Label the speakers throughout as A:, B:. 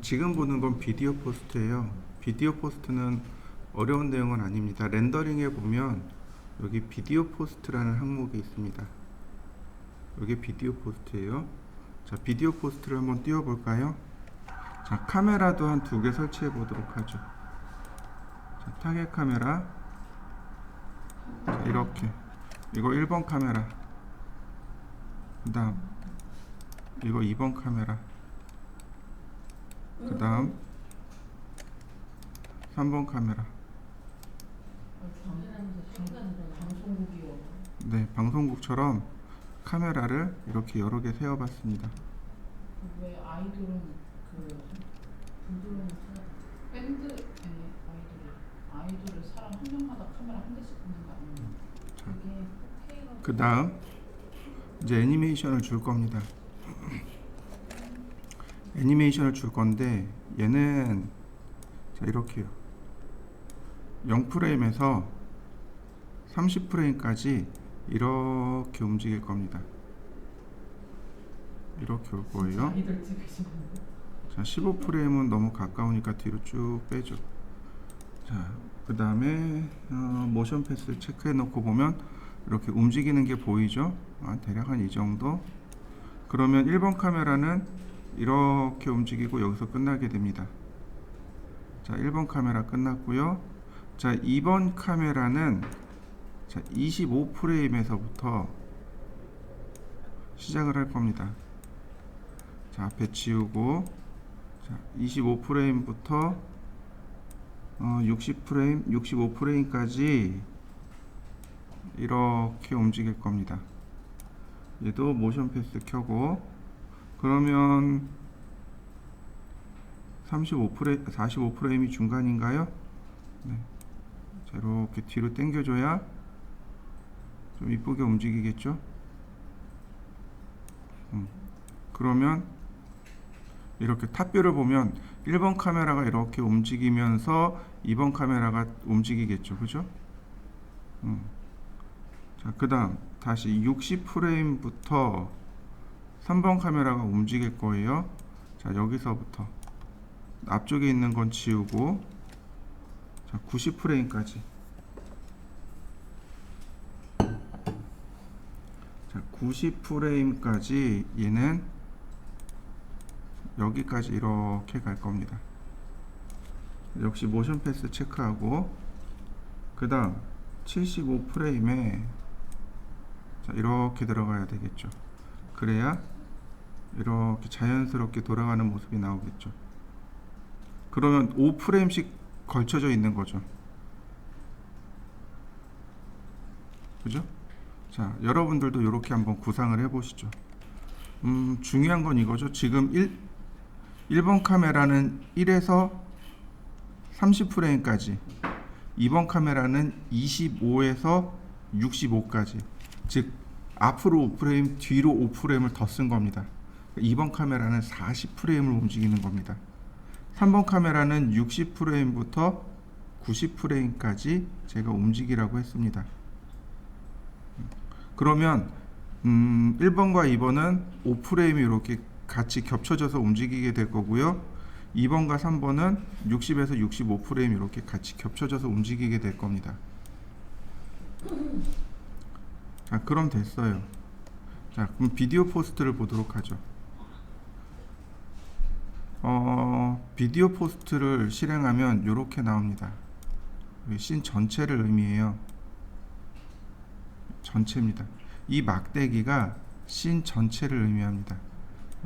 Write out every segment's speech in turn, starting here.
A: 지금 보는 건 비디오 포스트예요. 비디오 포스트는 어려운 내용은 아닙니다. 렌더링에 보면 여기 비디오 포스트라는 항목이 있습니다. 여기 비디오 포스트예요. 자, 비디오 포스트를 한번 띄워 볼까요? 자, 카메라도 한 2개 설치해 보도록 하죠. 자, 타겟 카메라. 자, 이렇게. 이거 1번 카메라. 그다음 이거 2번 카메라. 그 다음 3번 카메라. 네, 방송국처럼 카메라를 이렇게 여러 개 세워봤습니다.
B: 왜 아이돌은 부드러운 밴드 아이돌을 사람 한 명마다 카메라 한 대씩 있는 거 아니에요? 그게
A: 그 다음 이제 애니메이션을 줄 겁니다. 애니메이션을 줄 건데 얘는 자 이렇게요. 0프레임에서 30프레임까지 이렇게 움직일 겁니다. 이렇게 올 거예요. 자, 15프레임은 너무 가까우니까 뒤로 쭉 빼죠. 자, 그 다음에 모션 패스 체크해 놓고 보면 이렇게 움직이는 게 보이죠? 대략 한 이 정도. 그러면 1번 카메라는 이렇게 움직이고 여기서 끝나게 됩니다. 자, 1번 카메라 끝났고요. 자, 2번 카메라는 자, 25프레임에서부터 시작을 할 겁니다. 자, 앞에 지우고 자, 25프레임부터 60프레임, 65프레임까지 이렇게 움직일 겁니다. 얘도 모션 패스 켜고 그러면 45프레임이 중간인가요? 네. 자, 이렇게 뒤로 당겨줘야 좀 이쁘게 움직이겠죠? 그러면 이렇게 탑뷰를 보면 1번 카메라가 이렇게 움직이면서 2번 카메라가 움직이겠죠, 그죠? 자, 그 다음 다시 60프레임부터 3번 카메라가 움직일 거예요. 자, 여기서부터 앞쪽에 있는 건 지우고 자, 90프레임까지 자, 90프레임까지 얘는 여기까지 이렇게 갈 겁니다. 역시 모션 패스 체크하고 그 다음 75프레임에 자, 이렇게 들어가야 되겠죠. 그래야 이렇게 자연스럽게 돌아가는 모습이 나오겠죠. 그러면 5프레임씩 걸쳐져 있는 거죠. 그죠? 자, 여러분들도 이렇게 한번 구상을 해 보시죠. 중요한 건 이거죠. 지금 1번 카메라는 1에서 30프레임까지 2번 카메라는 25에서 65까지 즉 앞으로 5프레임 뒤로 5프레임을 더 쓴 겁니다. 2번 카메라는 40프레임을 움직이는 겁니다. 3번 카메라는 60프레임부터 90프레임까지 제가 움직이라고 했습니다. 그러면 1번과 2번은 5프레임이 이렇게 같이 겹쳐져서 움직이게 될 거고요. 2번과 3번은 60에서 65프레임 이렇게 같이 겹쳐져서 움직이게 될 겁니다. 자, 그럼 됐어요. 자, 그럼 비디오 포스트를 보도록 하죠. 비디오 포스트를 실행하면 이렇게 나옵니다. 씬 전체를 의미해요. 전체입니다. 이 막대기가 씬 전체를 의미합니다.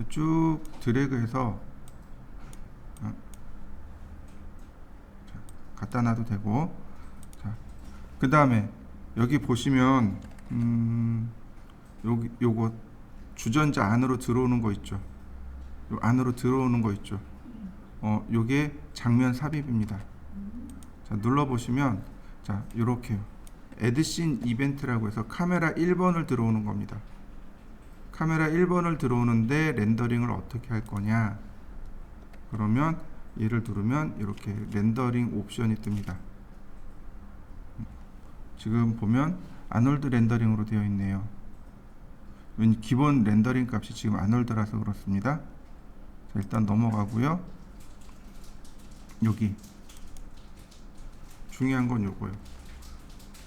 A: 쭉 드래그해서 갖다 놔도 되고 자, 그 다음에 여기 보시면 요거 주전자 안으로 들어오는 거 있죠. 요 안으로 들어오는 거 있죠. 요게 장면 삽입입니다. 자, 눌러 보시면 자, 요렇게요. 애드씬 이벤트라고 해서 카메라 1번을 들어오는 겁니다. 카메라 1번을 들어오는데 렌더링을 어떻게 할 거냐? 그러면 얘를 누르면 이렇게 렌더링 옵션이 뜹니다. 지금 보면 아놀드 렌더링으로 되어 있네요. 기본 렌더링 값이 지금 아놀드라서 그렇습니다. 자, 일단 넘어가고요. 여기 중요한 건 요거예요.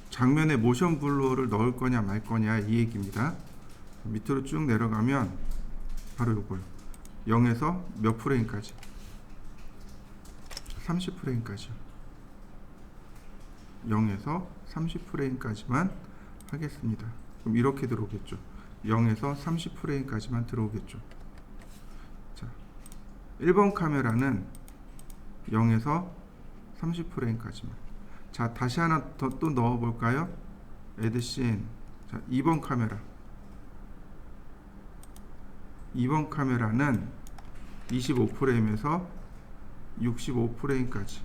A: 장면에 모션 블러를 넣을 거냐 말 거냐 이 얘기입니다. 밑으로 쭉 내려가면 바로 요거예요. 0에서 몇 프레임까지? 30프레임까지요. 0에서 30프레임까지만 하겠습니다. 그럼 이렇게 들어오겠죠. 0에서 30프레임까지만 들어오겠죠. 자, 1번 카메라는 0에서 30프레임까지만. 자, 다시 하나 더 또 넣어 볼까요? 애드씬. 자, 2번 카메라. 2번 카메라는 25프레임에서 65프레임까지.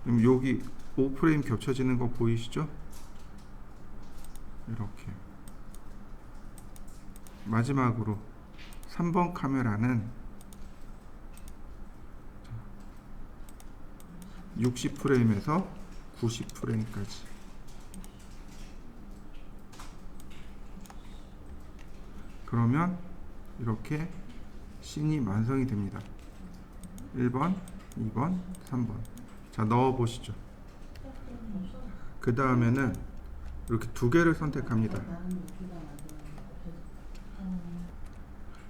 A: 그럼 여기 5프레임 겹쳐지는 거 보이시죠? 이렇게. 마지막으로 3번 카메라는 60프레임에서 90프레임까지. 그러면 이렇게 씬이 완성이 됩니다. 1번, 2번, 3번. 자, 넣어 보시죠. 그 다음에는 이렇게 두 개를 선택합니다.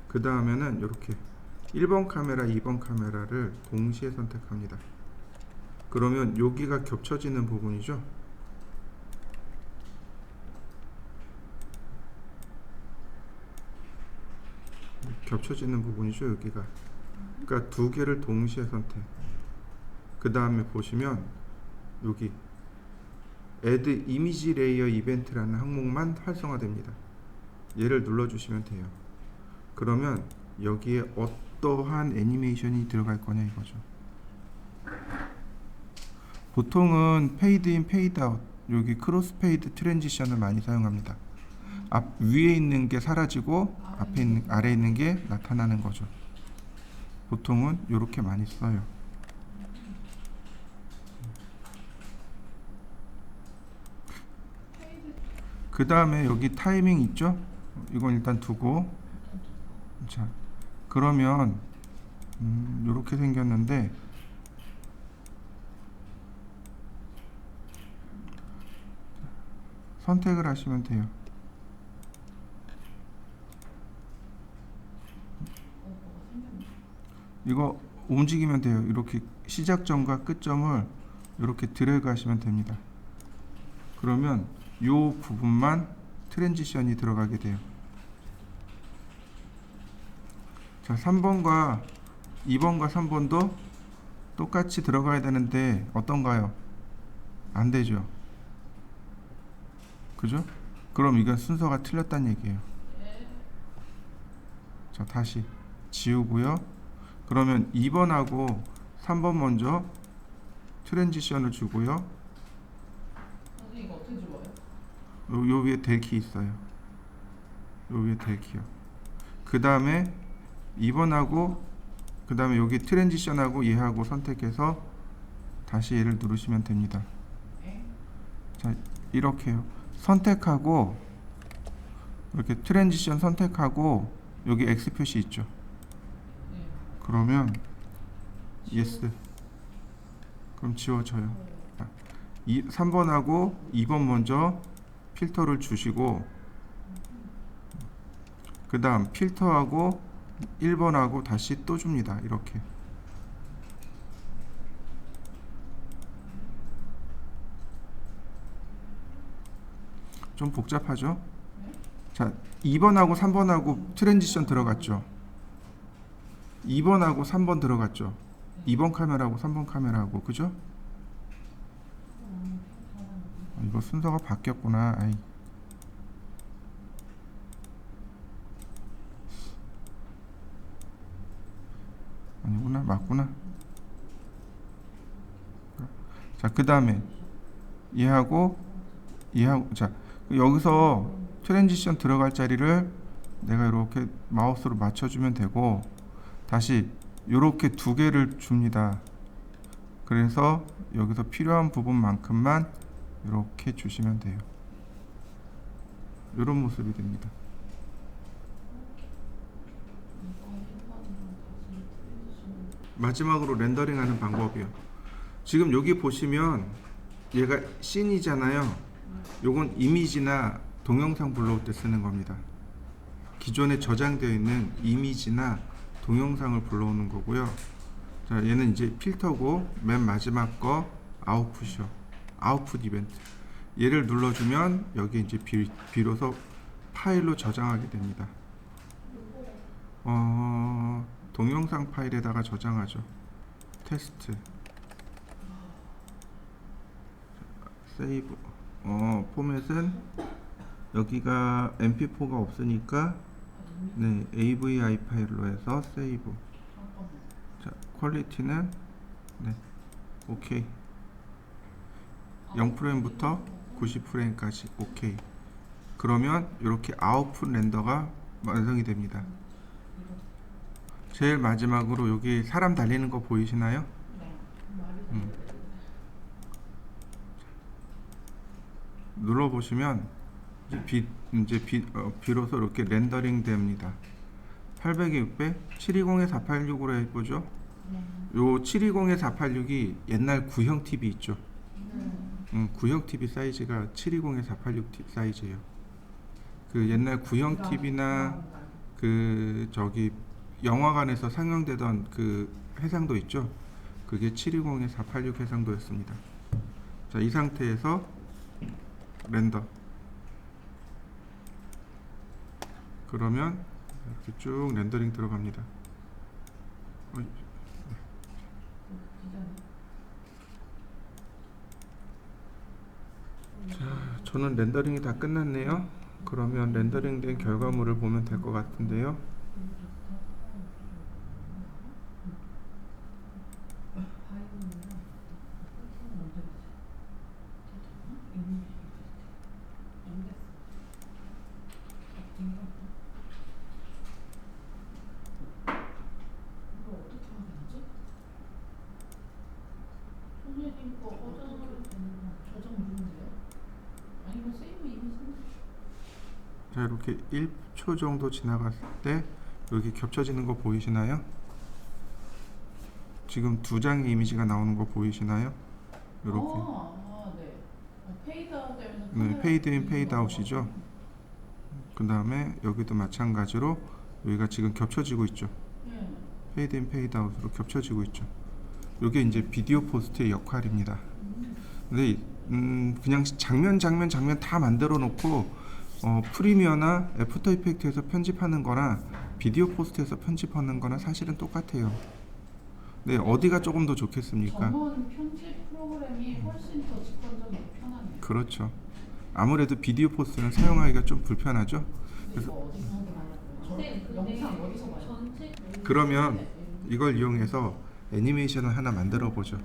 A: 그 다음에는 이렇게 1번 카메라, 2번 카메라를 동시에 선택합니다. 그러면 여기가 겹쳐지는 부분이죠. 겹쳐지는 부분이죠, 여기가. 그러니까 두 개를 동시에 선택. 그 다음에 보시면 여기 Add Image Layer Event라는 항목만 활성화됩니다. 얘를 눌러주시면 돼요. 그러면 여기에 어떠한 애니메이션이 들어갈 거냐 이거죠. 보통은 페이드 인, 페이드 아웃, 여기 크로스 페이드 트랜지션을 많이 사용합니다. 앞 위에 있는 게 사라지고 앞에 있는 아래에 있는 게 나타나는 거죠. 보통은 이렇게 많이 써요. 그 다음에 여기 타이밍 있죠? 이건 일단 두고. 자, 그러면 이렇게 생겼는데 선택을 하시면 돼요. 이거 움직이면 돼요. 이렇게 시작점과 끝점을 이렇게 드래그 하시면 됩니다. 그러면 이 부분만 트랜지션이 들어가게 돼요. 자, 3번과 2번과 3번도 똑같이 들어가야 되는데 어떤가요? 안 되죠. 그죠? 그럼 이건 순서가 틀렸다는 얘기예요. 자, 다시 지우고요. 그러면 2번하고 3번 먼저 트랜지션을 주고요.
B: 이거 어떻게 줘요?
A: 요 위에 델키 있어요. 요 위에 델키요. 그 다음에 2번하고 그 다음에 여기 트랜지션하고 얘하고 선택해서 다시 얘를 누르시면 됩니다. 자, 이렇게요. 선택하고 이렇게 트랜지션 선택하고 여기 X 표시 있죠. 그러면 yes. 그럼 지워져요. 3번하고 2번 먼저 필터를 주시고 그 다음 필터하고 1번하고 다시 또 줍니다. 이렇게. 좀 복잡하죠? 자, 2번하고 3번하고 트랜지션 들어갔죠? 2번하고 3번 들어갔죠? 2번 카메라하고 3번 카메라하고, 그죠? 이거 순서가 바뀌었구나. 아이. 아니구나, 맞구나. 자, 그 다음에 얘하고 자, 여기서 트랜지션 들어갈 자리를 내가 이렇게 마우스로 맞춰주면 되고 다시 이렇게 두 개를 줍니다. 그래서 여기서 필요한 부분만큼만 이렇게 주시면 돼요. 이런 모습이 됩니다. 마지막으로 렌더링하는 방법이요. 지금 여기 보시면 얘가 씬이잖아요. 요건 이미지나 동영상 불러올 때 쓰는 겁니다. 기존에 저장되어 있는 이미지나 동영상을 불러오는 거고요. 자, 얘는 이제 필터고 맨 마지막 거 아웃풋이요. 아웃풋 이벤트. 얘를 눌러주면 여기 이제 비로소 파일로 저장하게 됩니다. 동영상 파일에다가 저장하죠. 테스트. 세이브. 포맷은 여기가 mp4가 없으니까 네, AVI 파일로 해서 세이브. 자, 퀄리티는 네, 오케이. 0프레임부터 90프레임까지 오케이. 그러면 이렇게 아웃풋 렌더가 완성이 됩니다. 제일 마지막으로 여기 사람 달리는 거 보이시나요? 눌러보시면 비로소 이렇게 렌더링 됩니다. 800에 600, 720에 486으로 해보죠. 요 720에 486이 옛날 구형 TV 있죠. 구형 TV 사이즈가 720에 486 사이즈예요. 그 옛날 구형 TV나 그 저기 영화관에서 상영되던 그 해상도 있죠. 그게 720에 486 해상도였습니다. 자, 이 상태에서 렌더. 그러면 이렇게 쭉 렌더링 들어갑니다. 자, 저는 렌더링이 다 끝났네요. 그러면 렌더링 된 결과물을 보면 될 것 같은데요.
B: 선생님 거 저장 누른데요? 아니면 세이브 이미지?
A: 자, 이렇게 1초 정도 지나갔을 때 여기 겹쳐지는 거 보이시나요? 지금 두 장의 이미지가 나오는 거 보이시나요? 이렇게.
B: 네. 페이드 아웃 되면서
A: 네, 페이드 인 페이드 아웃이죠. 그 다음에 여기도 마찬가지로 여기가 지금 겹쳐지고 있죠. 페이드 인 페이드 아웃으로 겹쳐지고 있죠. 이게 이제 비디오 포스트의 역할입니다. 근데 그냥 장면 다 만들어 놓고 프리미어나 애프터 이펙트에서 편집하는 거나 비디오 포스트에서 편집하는 거나 사실은 똑같아요. 네, 어디가 조금 더 좋겠습니까?
B: 전원 편집 프로그램이 훨씬 더 직관적이고 편하네요.
A: 그렇죠. 아무래도 비디오 포스트는 사용하기가 좀 불편하죠. 그래서
B: 어디서 하는 거예요? 영상 어디서 봐요?
A: 그러면 이걸 이용해서 애니메이션을 하나 만들어 보죠.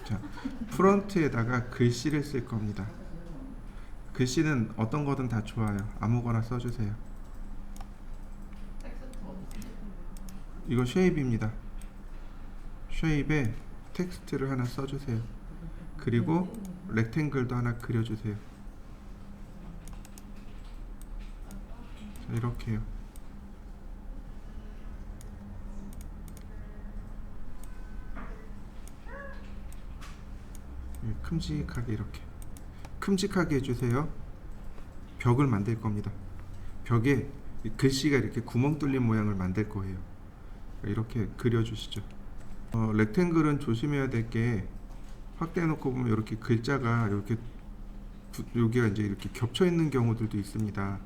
A: 자, 프론트에다가 글씨를 쓸 겁니다. 글씨는 어떤 거든 다 좋아요. 아무거나 써주세요. 이거 쉐입입니다. 쉐입에 텍스트를 하나 써주세요. 그리고 렉탱글도 하나 그려주세요. 자, 이렇게요. 큼직하게 이렇게 큼직하게 해주세요. 벽을 만들 겁니다. 벽에 글씨가 이렇게 구멍 뚫린 모양을 만들 거예요. 이렇게 그려주시죠. 렉탱글은 조심해야 될 게 확대해 놓고 보면 이렇게 글자가 이렇게 여기가 이제 이렇게 겹쳐 있는 경우들도 있습니다.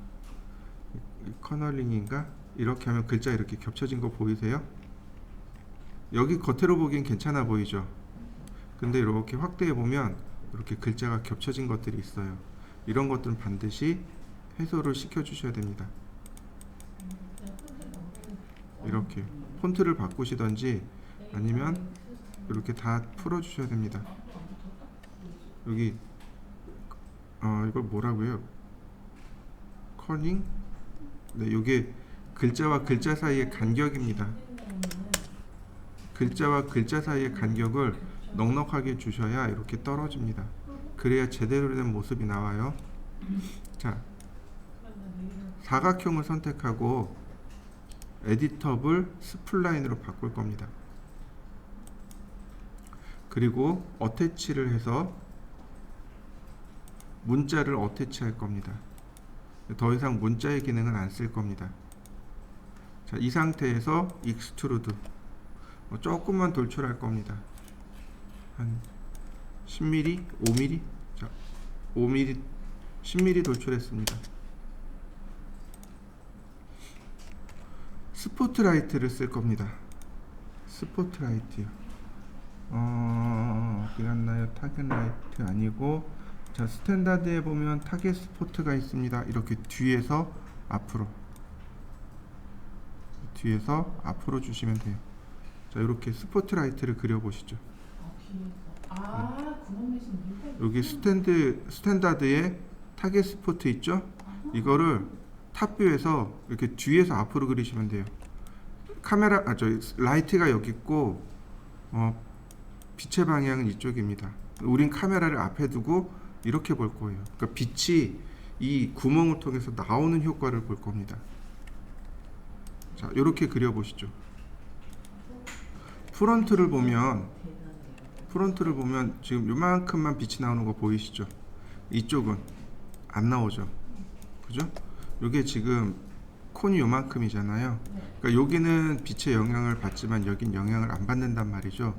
A: 커널링인가? 이렇게 하면 글자 이렇게 겹쳐진 거 보이세요? 여기 겉으로 보기엔 괜찮아 보이죠? 근데 이렇게 확대해 보면 이렇게 글자가 겹쳐진 것들이 있어요. 이런 것들은 반드시 해소를 시켜 주셔야 됩니다. 이렇게 폰트를 바꾸시던지 아니면 이렇게 다 풀어 주셔야 됩니다. 여기 이걸 뭐라고요? 커닝? 네, 이게 글자와 글자 사이의 간격입니다. 글자와 글자 사이의 간격을 넉넉하게 주셔야 이렇게 떨어집니다. 그래야 제대로 된 모습이 나와요. 자, 사각형을 선택하고 에디터블 스플라인으로 바꿀 겁니다. 그리고 어태치를 해서 문자를 어태치할 겁니다. 더 이상 문자의 기능은 안 쓸 겁니다. 자, 이 상태에서 익스트루드 조금만 돌출할 겁니다. 한 10mm, 5mm, 자, 5mm, 10mm 돌출했습니다. 스포트라이트를 쓸 겁니다. 스포트라이트요. 어디 갔나요? 타겟 라이트 아니고, 자, 스탠다드에 보면 타겟 스포트가 있습니다. 이렇게 뒤에서 앞으로 주시면 돼요. 자, 이렇게 스포트라이트를 그려보시죠.
B: 구멍 내신 이유가
A: 여기 스탠다드에 타겟 스포트 있죠? 이거를 탑뷰에서 이렇게 뒤에서 앞으로 그리시면 돼요. 라이트가 여기 있고 빛의 방향은 이쪽입니다. 우린 카메라를 앞에 두고 이렇게 볼 거예요. 그러니까 빛이 이 구멍을 통해서 나오는 효과를 볼 겁니다. 자, 이렇게 그려보시죠. 프론트를 보면 지금 요만큼만 빛이 나오는 거 보이시죠? 이쪽은 안 나오죠. 그죠? 요게 지금 콘이 요만큼이잖아요. 그러니까 여기는 빛의 영향을 받지만 여긴 영향을 안 받는단 말이죠.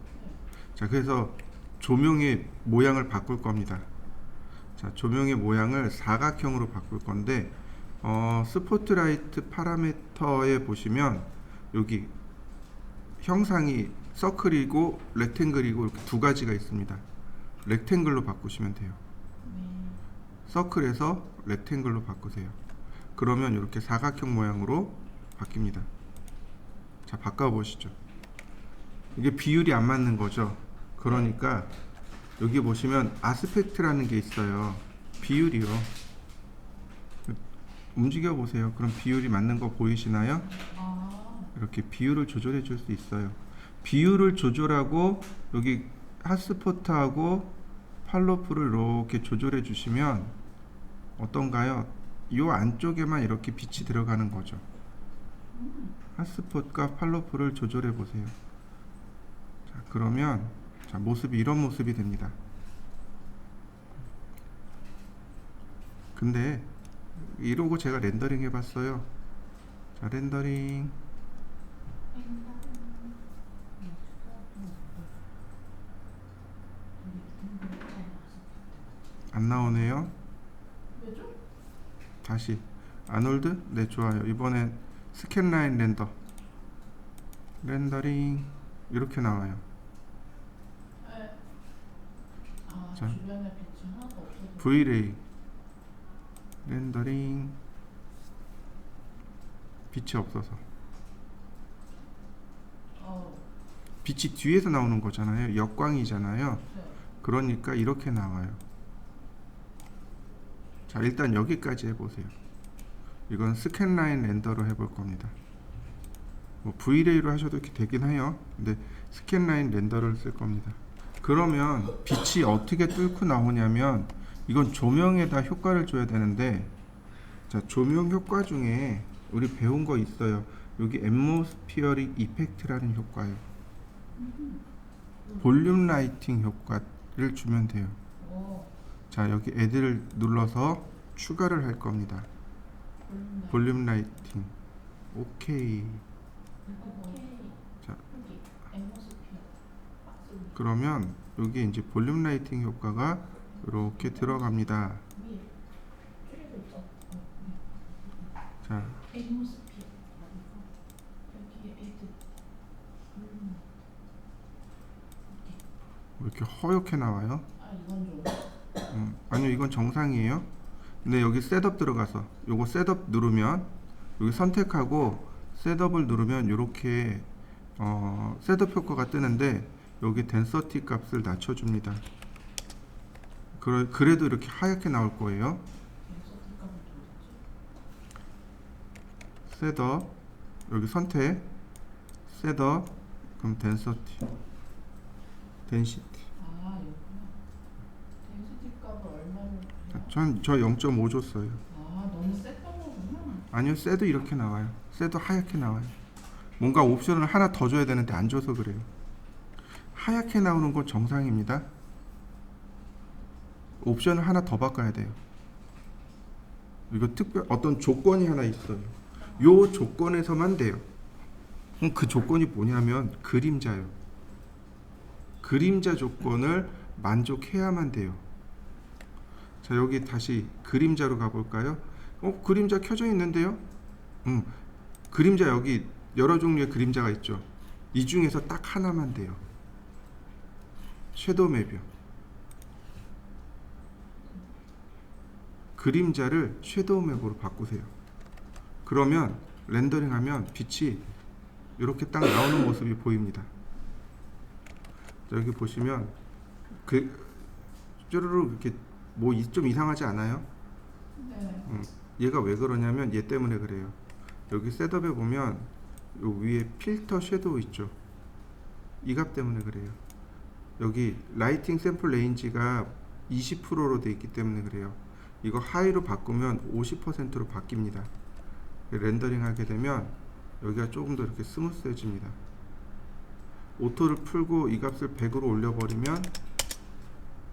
A: 자, 그래서 조명의 모양을 바꿀 겁니다. 자, 조명의 모양을 사각형으로 바꿀 건데 스포트라이트 파라미터에 보시면 여기 형상이 서클이고 렉탱글이고 이렇게 두 가지가 있습니다. 렉탱글로 바꾸시면 돼요. 서클에서 렉탱글로 바꾸세요. 그러면 이렇게 사각형 모양으로 바뀝니다. 자, 바꿔보시죠. 이게 비율이 안 맞는 거죠. 그러니까 여기 보시면 아스펙트라는 게 있어요. 비율이요. 움직여 보세요. 그럼 비율이 맞는 거 보이시나요? 이렇게 비율을 조절해 줄 수 있어요. 비율을 조절하고 여기 핫스포트하고 팔로프를 이렇게 조절해 주시면 어떤가요? 이 안쪽에만 이렇게 빛이 들어가는 거죠. 핫스폿과 팔로프를 조절해 보세요. 자, 그러면 자, 모습이 이런 모습이 됩니다. 근데 이러고 제가 렌더링 해봤어요. 자, 렌더링 안 나오네요.
B: 왜죠?
A: 다시 아놀드? 네, 좋아요. 이번엔 스캔라인 렌더링 이렇게 나와요. 자,
B: 주변에 빛이 하나도 없어서
A: Vray 렌더링 빛이 없어서 빛이 뒤에서 나오는 거잖아요. 역광이잖아요. 그러니까 이렇게 나와요. 자, 일단 여기까지 해보세요. 이건 스캔라인 렌더로 해볼 겁니다. 뭐 Vray로 하셔도 이렇게 되긴 해요. 근데 스캔라인 렌더를 쓸 겁니다. 그러면 빛이 어떻게 뚫고 나오냐면 이건 조명에다 효과를 줘야 되는데, 자, 조명 효과 중에 우리 배운 거 있어요. 여기 앰모스피어릭 이펙트라는 효과예요. 볼륨 라이팅 효과를 주면 돼요. 자, 여기 애들을 눌러서 추가를 할 겁니다. 볼륨 라이팅. 오케이. 자, 그러면 여기 이제 볼륨 라이팅 효과가 이렇게 들어갑니다. 자, 이렇게 허옇게 나와요. 아니요, 이건 정상이에요. 근데 여기 셋업 들어가서 요거 셋업 누르면, 여기 선택하고 셋업을 누르면 이렇게 셋업 효과가 뜨는데 여기 덴서티 값을 낮춰줍니다. 그래도 이렇게 하얗게 나올 거예요. 셋업, 여기 선택, 셋업, 그럼 덴시티.
B: 덴시티 값을 얼마를?
A: 저 0.5 줬어요.
B: 너무 셌던 거구나.
A: 아니요, 셋도 이렇게 나와요. 셋도 하얗게 나와요. 뭔가 옵션을 하나 더 줘야 되는데 안 줘서 그래요. 하얗게 나오는 건 정상입니다. 옵션을 하나 더 바꿔야 돼요. 이거 특별 어떤 조건이 하나 있어요. 요 조건에서만 돼요. 그럼 그 조건이 뭐냐면 그림자요. 그림자 조건을 만족해야만 돼요. 자, 여기 다시 그림자로 가볼까요? 그림자 켜져 있는데요? 그림자 여기 여러 종류의 그림자가 있죠. 이 중에서 딱 하나만 돼요. 섀도우 맵이요. 그림자를 섀도우 맵으로 바꾸세요. 그러면 렌더링하면 빛이 이렇게 딱 나오는 모습이 보입니다. 여기 보시면 그 쭈루루 이렇게 뭐 좀 이상하지 않아요?
B: 네.
A: 얘가 왜 그러냐면 얘 때문에 그래요. 여기 셋업에 보면 요 위에 필터 섀도우 있죠. 이 값 때문에 그래요. 여기 라이팅 샘플 레인지가 20%로 되어 있기 때문에 그래요. 이거 하이로 바꾸면 50%로 바뀝니다. 렌더링 하게 되면 여기가 조금 더 이렇게 스무스해집니다. 오토를 풀고 이 값을 100으로 올려버리면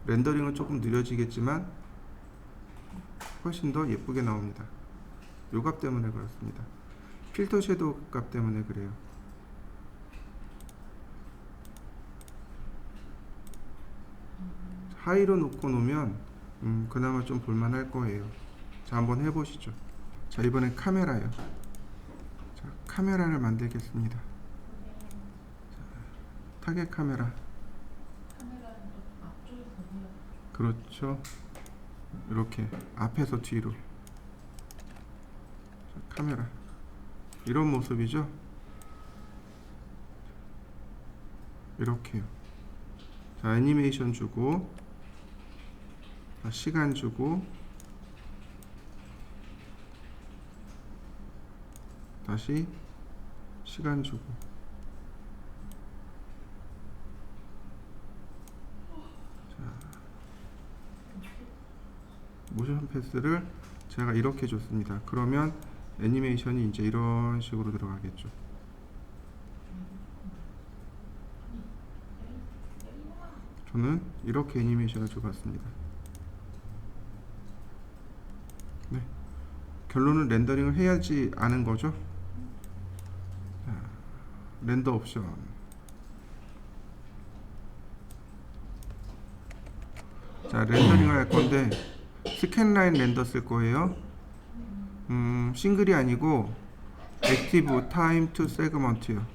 A: 렌더링은 조금 느려지겠지만 훨씬 더 예쁘게 나옵니다. 요 값 때문에 그렇습니다. 필터 섀도우 값 때문에 그래요. 하이로 놓고 놓으면 그나마 좀 볼만할 거예요. 자, 한번 해보시죠. 자, 이번엔 카메라요. 자, 카메라를 만들겠습니다. 자, 타겟 카메라.
B: 카메라는 또 앞쪽에서 보여.
A: 그렇죠. 이렇게 앞에서 뒤로. 자, 카메라. 이런 모습이죠. 이렇게요. 자, 애니메이션 주고, 자, 시간 주고, 다시 시간 주고. 자, 모션 패스를 제가 이렇게 줬습니다. 그러면 애니메이션이 이제 이런 식으로 들어가겠죠. 저는 이렇게 애니메이션을 줘봤습니다. 네, 결론은 렌더링을 해야지 아는 거죠. 자, 렌더 옵션. 자, 렌더링을 할 건데 스캔 라인 렌더 쓸 거예요. 싱글이 아니고 액티브 타임 투 세그먼트요.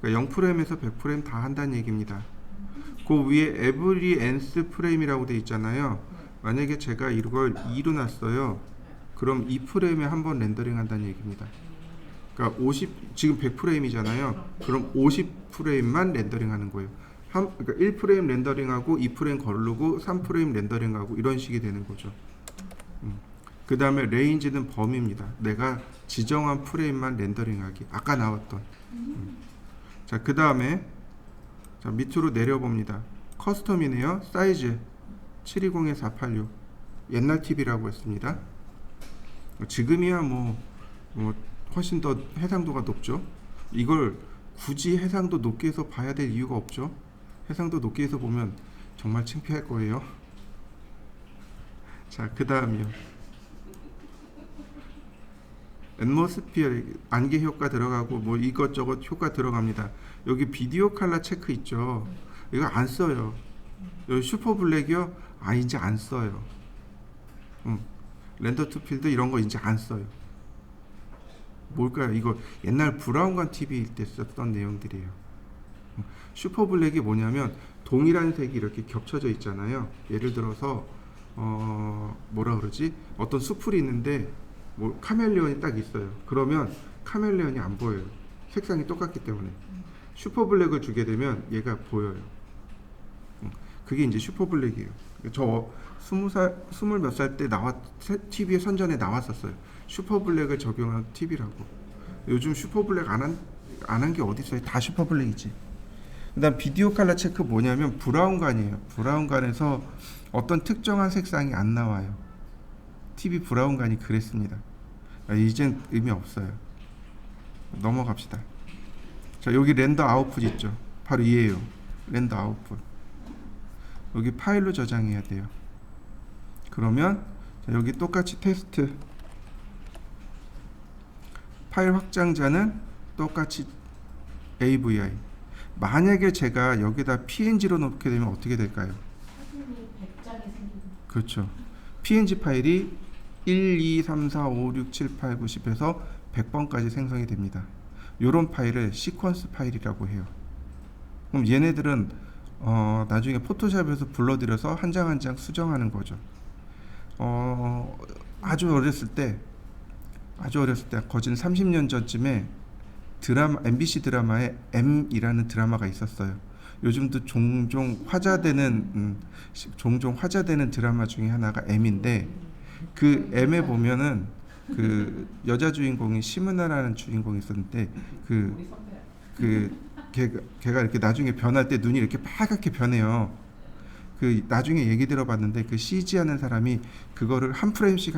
A: 그러니까 0프레임에서 100프레임 다 한다는 얘기입니다. 그 위에 every nth 프레임이라고 돼 있잖아요. 만약에 제가 이걸 2로 놨어요. 그럼 2프레임에 한번 렌더링 한다는 얘기입니다. 그러니까 50, 지금 100프레임이잖아요. 그럼 50프레임만 렌더링 하는 거예요. 그러니까 1프레임 렌더링하고 2프레임 거르고 3프레임 렌더링하고 이런 식이 되는 거죠. 그 다음에 레인지는 범위입니다. 내가 지정한 프레임만 렌더링하기. 아까 나왔던. 자, 그 다음에 자, 밑으로 내려봅니다. 커스텀이네요. 사이즈 720-486 옛날 TV라고 했습니다. 지금이야 뭐 훨씬 더 해상도가 높죠. 이걸 굳이 해상도 높게 해서 봐야 될 이유가 없죠. 해상도 높게 해서 보면 정말 창피할 거예요. 자, 그 다음이요. 앰모스피어 안개 효과 들어가고 뭐 이것저것 효과 들어갑니다. 여기 비디오 컬러 체크 있죠. 이거 안 써요. 여기 슈퍼 블랙이요. 이제 안 써요. 렌더 투 필드 이런 거 이제 안 써요. 뭘까요? 이거 옛날 브라운관 TV일 때 썼던 내용들이에요. 슈퍼 블랙이 뭐냐면 동일한 색이 이렇게 겹쳐져 있잖아요. 예를 들어서 뭐라 그러지? 어떤 수풀이 있는데 뭐 카멜레온이 딱 있어요. 그러면 카멜레온이 안 보여요. 색상이 똑같기 때문에. 슈퍼 블랙을 주게 되면 얘가 보여요. 그게 이제 슈퍼 블랙이에요. 저 20 몇 살 때 TV에 선전에 나왔었어요. 슈퍼 블랙을 적용한 TV라고. 요즘 슈퍼 블랙 안 한 게 어디 있어요? 다 슈퍼 블랙이지. 그다음 비디오 컬러 체크 뭐냐면 브라운관이에요. 브라운관에서 어떤 특정한 색상이 안 나와요. TV 브라운관이 그랬습니다. 이젠 의미 없어요. 넘어갑시다. 자, 여기 렌더 아웃풋 있죠. 바로 얘예요. 렌더 아웃풋. 여기 파일로 저장해야 돼요. 그러면 자, 여기 똑같이 테스트 파일 확장자는 똑같이 AVI. 만약에 제가 여기다 PNG로 놓게 되면 어떻게 될까요?
B: 사진이 100장이 생기는.
A: 그렇죠. PNG 파일이 1, 2, 3, 4, 5, 6, 7, 8, 9, 10에서 100번까지 생성이 됩니다. 이런 파일을 시퀀스 파일이라고 해요. 그럼 얘네들은 나중에 포토샵에서 불러들여서 한 장 한 장 수정하는 거죠. 아주 어렸을 때 거진 30년 전쯤에 MBC 드라마에 M이라는 드라마가 있었어요. 요즘도 종종 화제되는 드라마 중에 하나가 M인데 그 M에 보면은 그 여자 주인공이 심은하라는 주인공이 있었는데
B: 우리 선배야.
A: 걔가 이렇게 나중에 변할 때 눈이 이렇게 빨갛게 변해요. 그 나중에 얘기 들어봤는데 그 CG 하는 사람이 그거를 한 프레임씩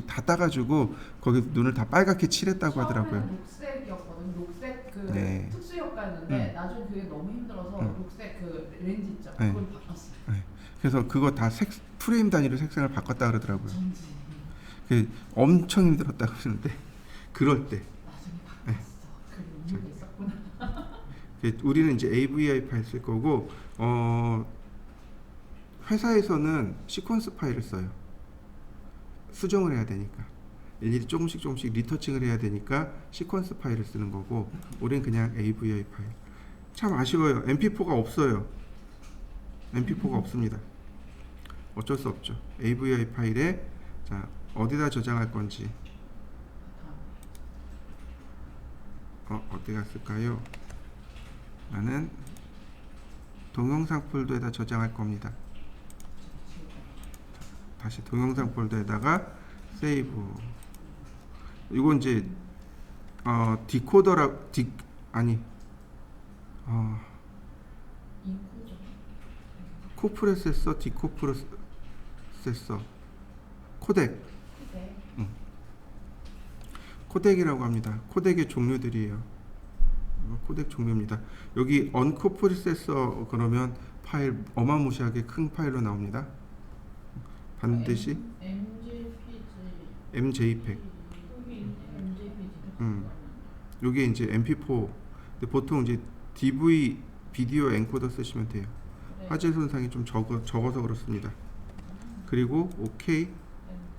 A: 다 따가지고 거기 눈을 다 빨갛게 칠했다고 하더라고요.
B: 처음에는 녹색이었거든. 녹색 그
A: 네.
B: 특수 효과였는데 나중에 그게 너무 힘들어서 녹색 그 렌즈 있죠.
A: 네.
B: 그걸 바꿨어.
A: 네. 그래서 그거 다 프레임 단위로 색상을 바꿨다 그러더라고요.
B: 전지.
A: 그 엄청 힘들었다고 그러는데 그럴 때
B: 나중에 바꿨어. 그 의미가 있었구나.
A: 우리는 이제 AVI 파일 쓸 거고 회사에서는 시퀀스 파일을 써요. 수정을 해야 되니까 일일이 조금씩 리터칭을 해야 되니까 시퀀스 파일을 쓰는 거고 우리는 그냥 AVI 파일. 참 아쉬워요. MP4가 없어요. MP4가 없습니다. 어쩔 수 없죠. AVI 파일에 자 어디다 저장할 건지 어디 갔을까요? 나는 동영상 폴더에다 저장할 겁니다. 다시 동영상 폴더에다가 세이브. 이건 이제
B: 인코죠.
A: 코프로세서, 디코프로세서, 코덱.
B: 네.
A: 코덱이라고 합니다. 코덱의 종류들이에요. 코덱 종류입니다. 여기 언코프로세서 그러면 파일 어마무시하게 큰 파일로 나옵니다. 반드시 MJPEG. 요게 이제 MP4. 근데 보통 이제 DV 비디오 엔코더 쓰시면 돼요.
B: 네.
A: 화질 손상이 좀 적어서 그렇습니다. 그리고 OK.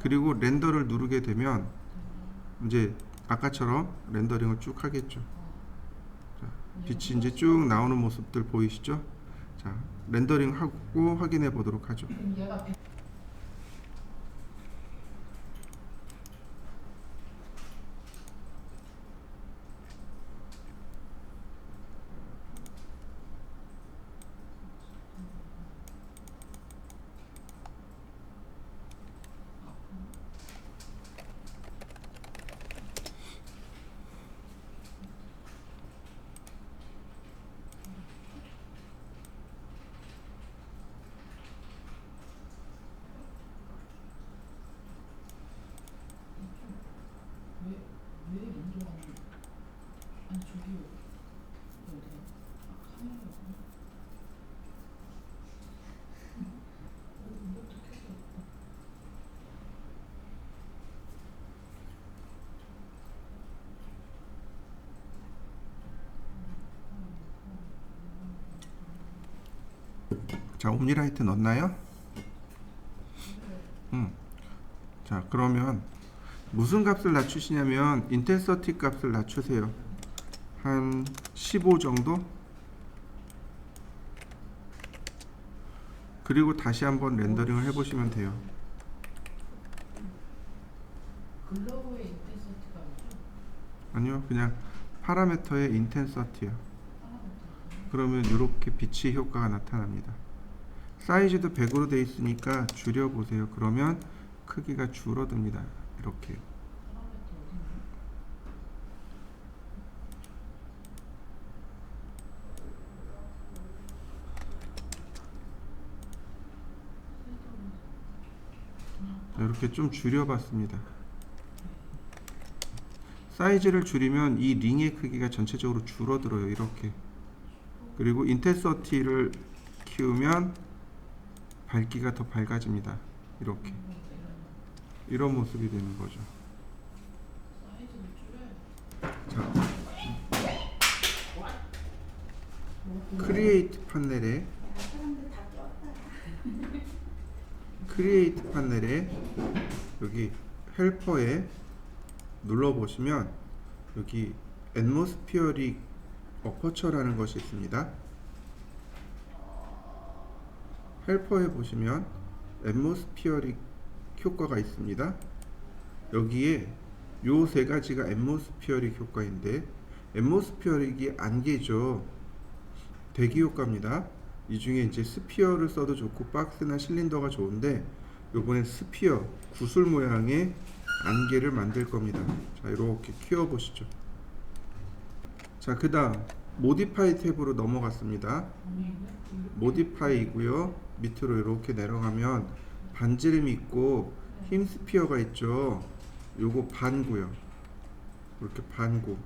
A: 그리고 렌더를 누르게 되면 이제 아까처럼 렌더링을 쭉 하겠죠. 자, 빛이 이제 쭉 나오는 모습들 보이시죠? 자, 렌더링 하고 확인해 보도록 하죠.
B: 그럼 얘가 왜 인도하는? 아니 저기 어디야? 카메라였구나. 이것도 켜져 있다.
A: 자, 옴니라이트 넣었나요? 자, 그러면 무슨 값을 낮추시냐면 인텐서티 값을 낮추세요. 한 15 정도? 그리고 다시 한번 렌더링을 해보시면 돼요.
B: 글로브의 인텐시티가 뭐죠?
A: 아니요, 그냥 파라미터의 인텐서티요.
B: 파라미터.
A: 그러면 이렇게 빛의 효과가 나타납니다. 사이즈도 100으로 되어 있으니까 줄여보세요. 그러면 크기가 줄어듭니다. 이렇게.
B: 파라미터 어디 있나?
A: 이렇게 좀 줄여봤습니다. 사이즈를 줄이면 이 링의 크기가 전체적으로 줄어들어요. 이렇게. 그리고 인텐서티를 키우면 밝기가 더 밝아집니다. 이렇게 이런 모습이 되는 거죠. 자, 크리에이트 판넬에 여기 헬퍼에 눌러 보시면 여기 앰모스피어릭 어퍼처라는 것이 있습니다. 헬퍼에 보시면 앰모스피어릭 효과가 있습니다. 여기에 요 세 가지가 앰모스피어릭 효과인데, 앰모스피어릭이 안개죠. 대기 효과입니다. 이 중에 이제 스피어를 써도 좋고 박스나 실린더가 좋은데, 요번엔 스피어 구슬 모양의 안개를 만들 겁니다. 자, 이렇게 키워 보시죠. 자, 그 다음 모디파이 탭으로 넘어갔습니다. 모디파이고요. 밑으로 이렇게 내려가면 반지름이 있고 힘 스피어가 있죠. 요거 반구요. 이렇게 반구.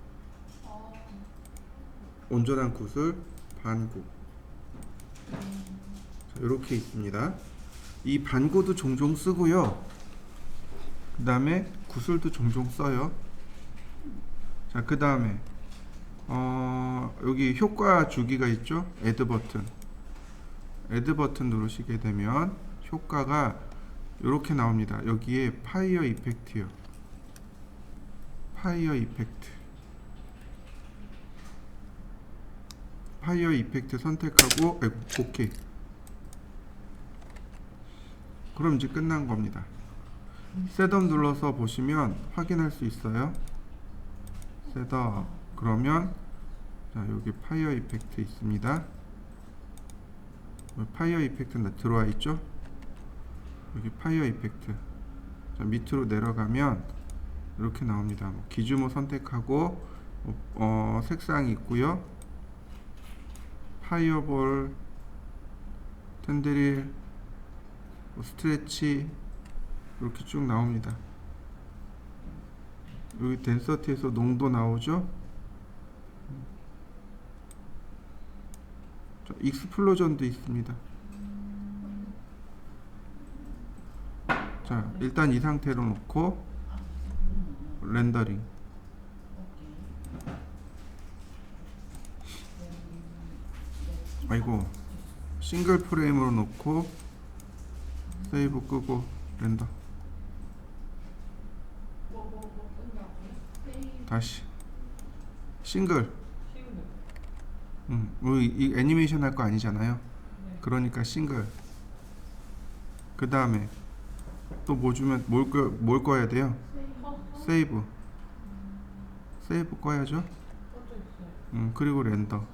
A: 온전한 구슬 반구. 자, 이렇게 있습니다. 이 반구도 종종 쓰고요. 그 다음에 구슬도 종종 써요. 자, 그 다음에 여기 효과 주기가 있죠. 애드 버튼 누르시게 되면 효과가 이렇게 나옵니다. 여기에 파이어 이펙트요. 파이어 이펙트 선택하고 오케이. 그럼 이제 끝난 겁니다. 셋업 눌러서 보시면 확인할 수 있어요. 셋업. 그러면 자, 여기 파이어 이펙트 있습니다. 파이어 이펙트 들어와 있죠. 여기 파이어 이펙트. 자, 밑으로 내려가면 이렇게 나옵니다. 기주모 선택하고 색상이 있고요. 파이어볼, 텐드릴, 스트레치 이렇게 쭉 나옵니다. 여기 덴서티에서 농도 나오죠. 익스플로전도 있습니다. 자, 일단 이 상태로 놓고 렌더링. 아이고, 싱글 프레임으로 놓고 세이브 끄고 렌더. 다시 싱글. 우리 이 애니메이션 할 거 아니잖아요. 그러니까 싱글. 그 다음에 또 뭐 주면 뭘 꺼야 돼요? 세이브 꺼야죠. 그리고 렌더.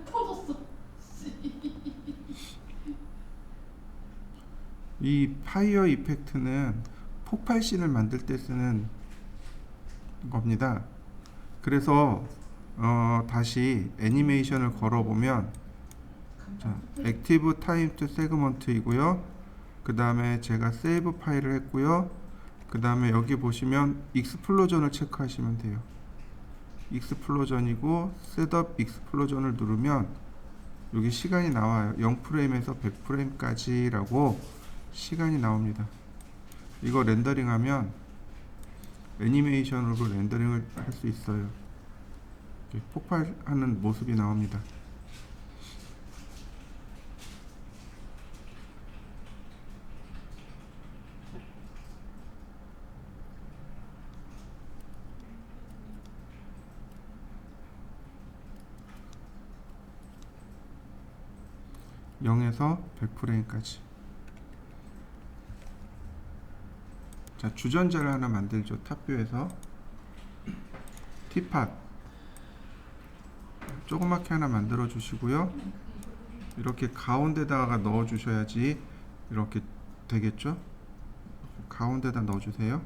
B: 터졌어.
A: 이 파이어 이펙트는 폭발신을 만들 때 쓰는 겁니다. 그래서 다시 애니메이션을 걸어보면, 자, 액티브 타임 투 세그먼트이고요. 그 다음에 제가 세이브 파일을 했고요. 그 다음에 여기 보시면 익스플로전을 체크하시면 돼요. 익스플로전이고 셋업 익스플로전을 누르면 여기 시간이 나와요. 0프레임에서 100프레임까지 라고 시간이 나옵니다. 이거 렌더링 하면 애니메이션으로 렌더링을 할 수 있어요. 폭발하는 모습이 나옵니다. (0에서) 100프레임까지. 자, 주전자를 하나 만들죠. 탑뷰에서 티팟 조그맣게 하나 만들어 주시고요. 이렇게 가운데다가 넣어 주셔야지 이렇게 되겠죠. 가운데다 넣어 주세요.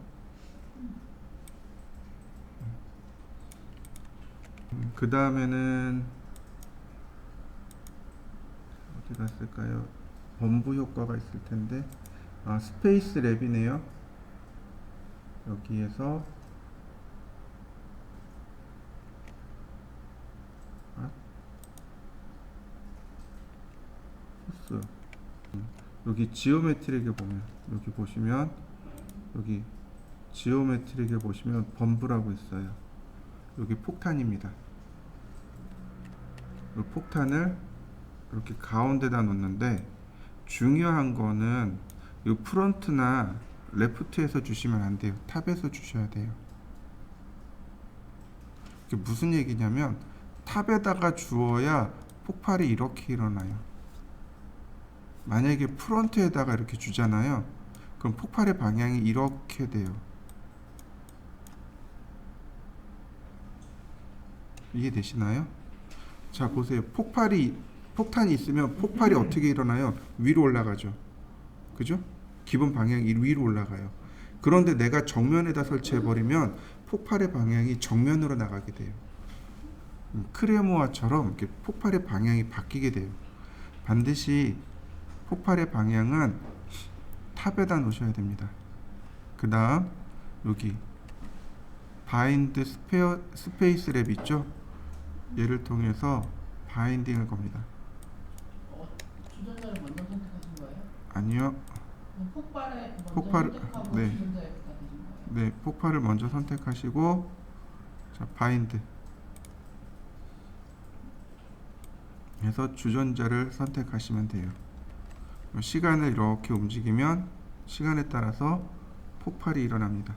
A: 그 다음에는 어디 갔을까요? 범부 효과가 있을 텐데, 스페이스 랩이네요. 여기에서 소스. 여기 지오메트릭에 보면 여기 보시면 여기 지오메트릭에 보시면 범브라고 있어요. 여기 폭탄입니다. 이 폭탄을 이렇게 가운데다 놓는데 중요한 거는 이 프론트나 레프트에서 주시면 안 돼요. 탑에서 주셔야 돼요. 이게 무슨 얘기냐면 탑에다가 주어야 폭발이 이렇게 일어나요. 만약에 프론트에다가 이렇게 주잖아요. 그럼 폭발의 방향이 이렇게 돼요. 이해되시나요? 자, 보세요. 폭탄이 있으면 폭발이 어떻게 일어나요? 위로 올라가죠. 그죠? 기본 방향이 위로 올라가요. 그런데 내가 정면에다 설치해버리면 폭발의 방향이 정면으로 나가게 돼요. 크레모아처럼 이렇게 폭발의 방향이 바뀌게 돼요. 반드시 폭발의 방향은 탑에다 놓으셔야 됩니다. 그 다음 여기 바인드 스페이스 랩 있죠? 얘를 통해서 바인딩을 겁니다.
B: 주전자를 먼저 선택하신 거예요?
A: 아니요.
B: 폭발을 먼저
A: 폭발,
B: 선택하고
A: 네.
B: 주전자에 갖다 대신 거예요?
A: 네, 폭발을 먼저 선택하시고 자, 바인드 해서 주전자를 선택하시면 돼요. 시간을 이렇게 움직이면 시간에 따라서 폭발이 일어납니다.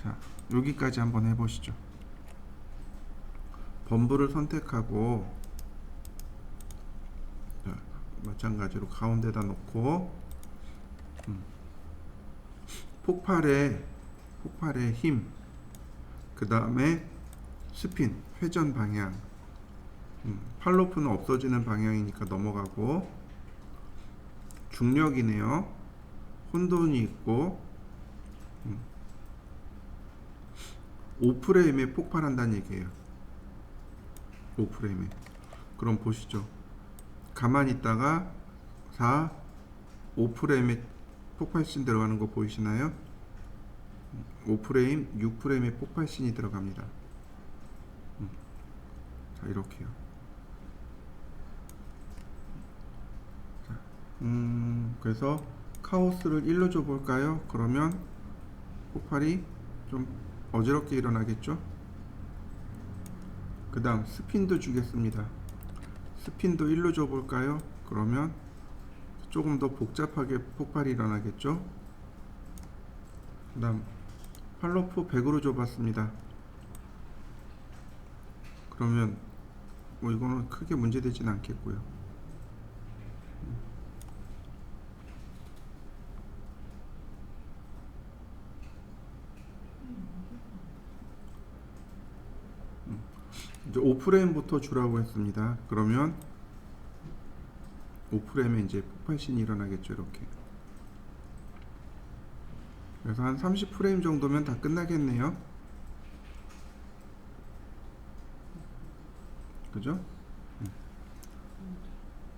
A: 자, 여기까지 한번 해보시죠. 범브를 선택하고 자, 마찬가지로 가운데다 놓고 폭발의 힘, 그 다음에 스핀, 회전 방향, 팔로프는 없어지는 방향이니까 넘어가고, 중력이네요. 혼돈이 있고, 5프레임에 폭발한다는 얘기예요. 5프레임에. 그럼 보시죠. 가만히 있다가 5프레임에 폭발씬 들어가는 거 보이시나요? 5프레임, 6프레임에 폭발씬이 들어갑니다. 자, 이렇게요. 자, 그래서 카오스를 1로 줘볼까요? 그러면 폭발이 좀 어지럽게 일어나겠죠? 그 다음 스핀도 주겠습니다. 스핀도 1로 줘볼까요? 그러면 조금 더 복잡하게 폭발이 일어나겠죠? 그 다음 팔로프 100으로 줘봤습니다. 그러면 뭐 이거는 크게 문제되진 않겠고요. 이제 5프레임부터 주라고 했습니다. 그러면 5프레임에 이제 폭발신이 일어나겠죠. 이렇게. 그래서 한 30프레임 정도면 다 끝나겠네요. 그죠?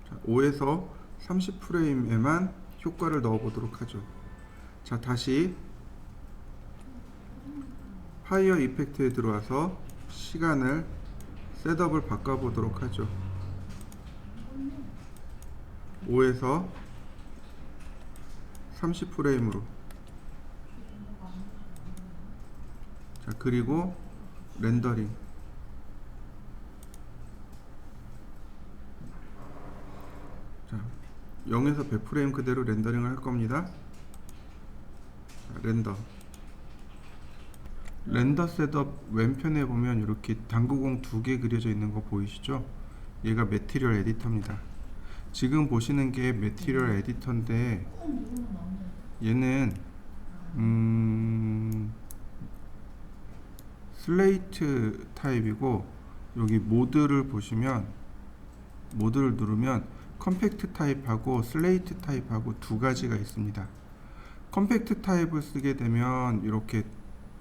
A: 자, 5에서 30프레임에만 효과를 넣어 보도록 하죠. 자, 다시 파이어 이펙트에 들어와서 시간을 셋업을 바꿔 보도록 하죠. 5에서 30프레임으로. 자, 그리고 렌더링. 자, 0에서 100프레임 그대로 렌더링을 할 겁니다. 자, 렌더 셋업 왼편에 보면 이렇게 당구공 2개 그려져 있는 거 보이시죠? 얘가 매티리얼 에디터입니다. 지금 보시는 게 매티리얼 에디터인데 얘는 슬레이트 타입이고, 여기 모드를 보시면 모드를 누르면 컴팩트 타입하고 슬레이트 타입하고 두 가지가 있습니다. 컴팩트 타입을 쓰게 되면 이렇게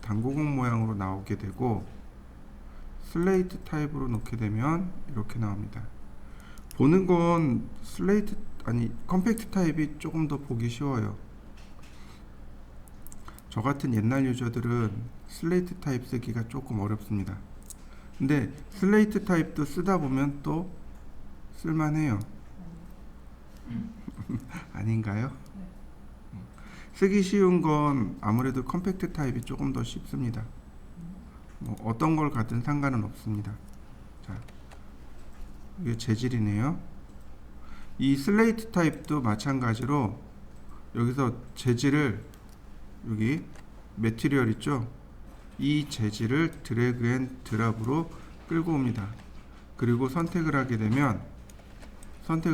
A: 당구공 모양으로 나오게 되고, 슬레이트 타입으로 놓게 되면 이렇게 나옵니다. 보는 건 컴팩트 타입이 조금 더 보기 쉬워요. 저 같은 옛날 유저들은 슬레이트 타입 쓰기가 조금 어렵습니다. 근데 슬레이트 타입도 쓰다 보면 또 쓸만해요. 아닌가요?
B: 네.
A: 쓰기 쉬운 건 아무래도 컴팩트 타입이 조금 더 쉽습니다. 뭐 어떤 걸 가든 상관은 없습니다. 자, 이게 재질이네요. 이 슬레이트 타입도 마찬가지로 여기서 재질을 여기 매티리얼 있죠? 이 재질을 드래그 앤 드랍으로 끌고 옵니다. 그리고 선택을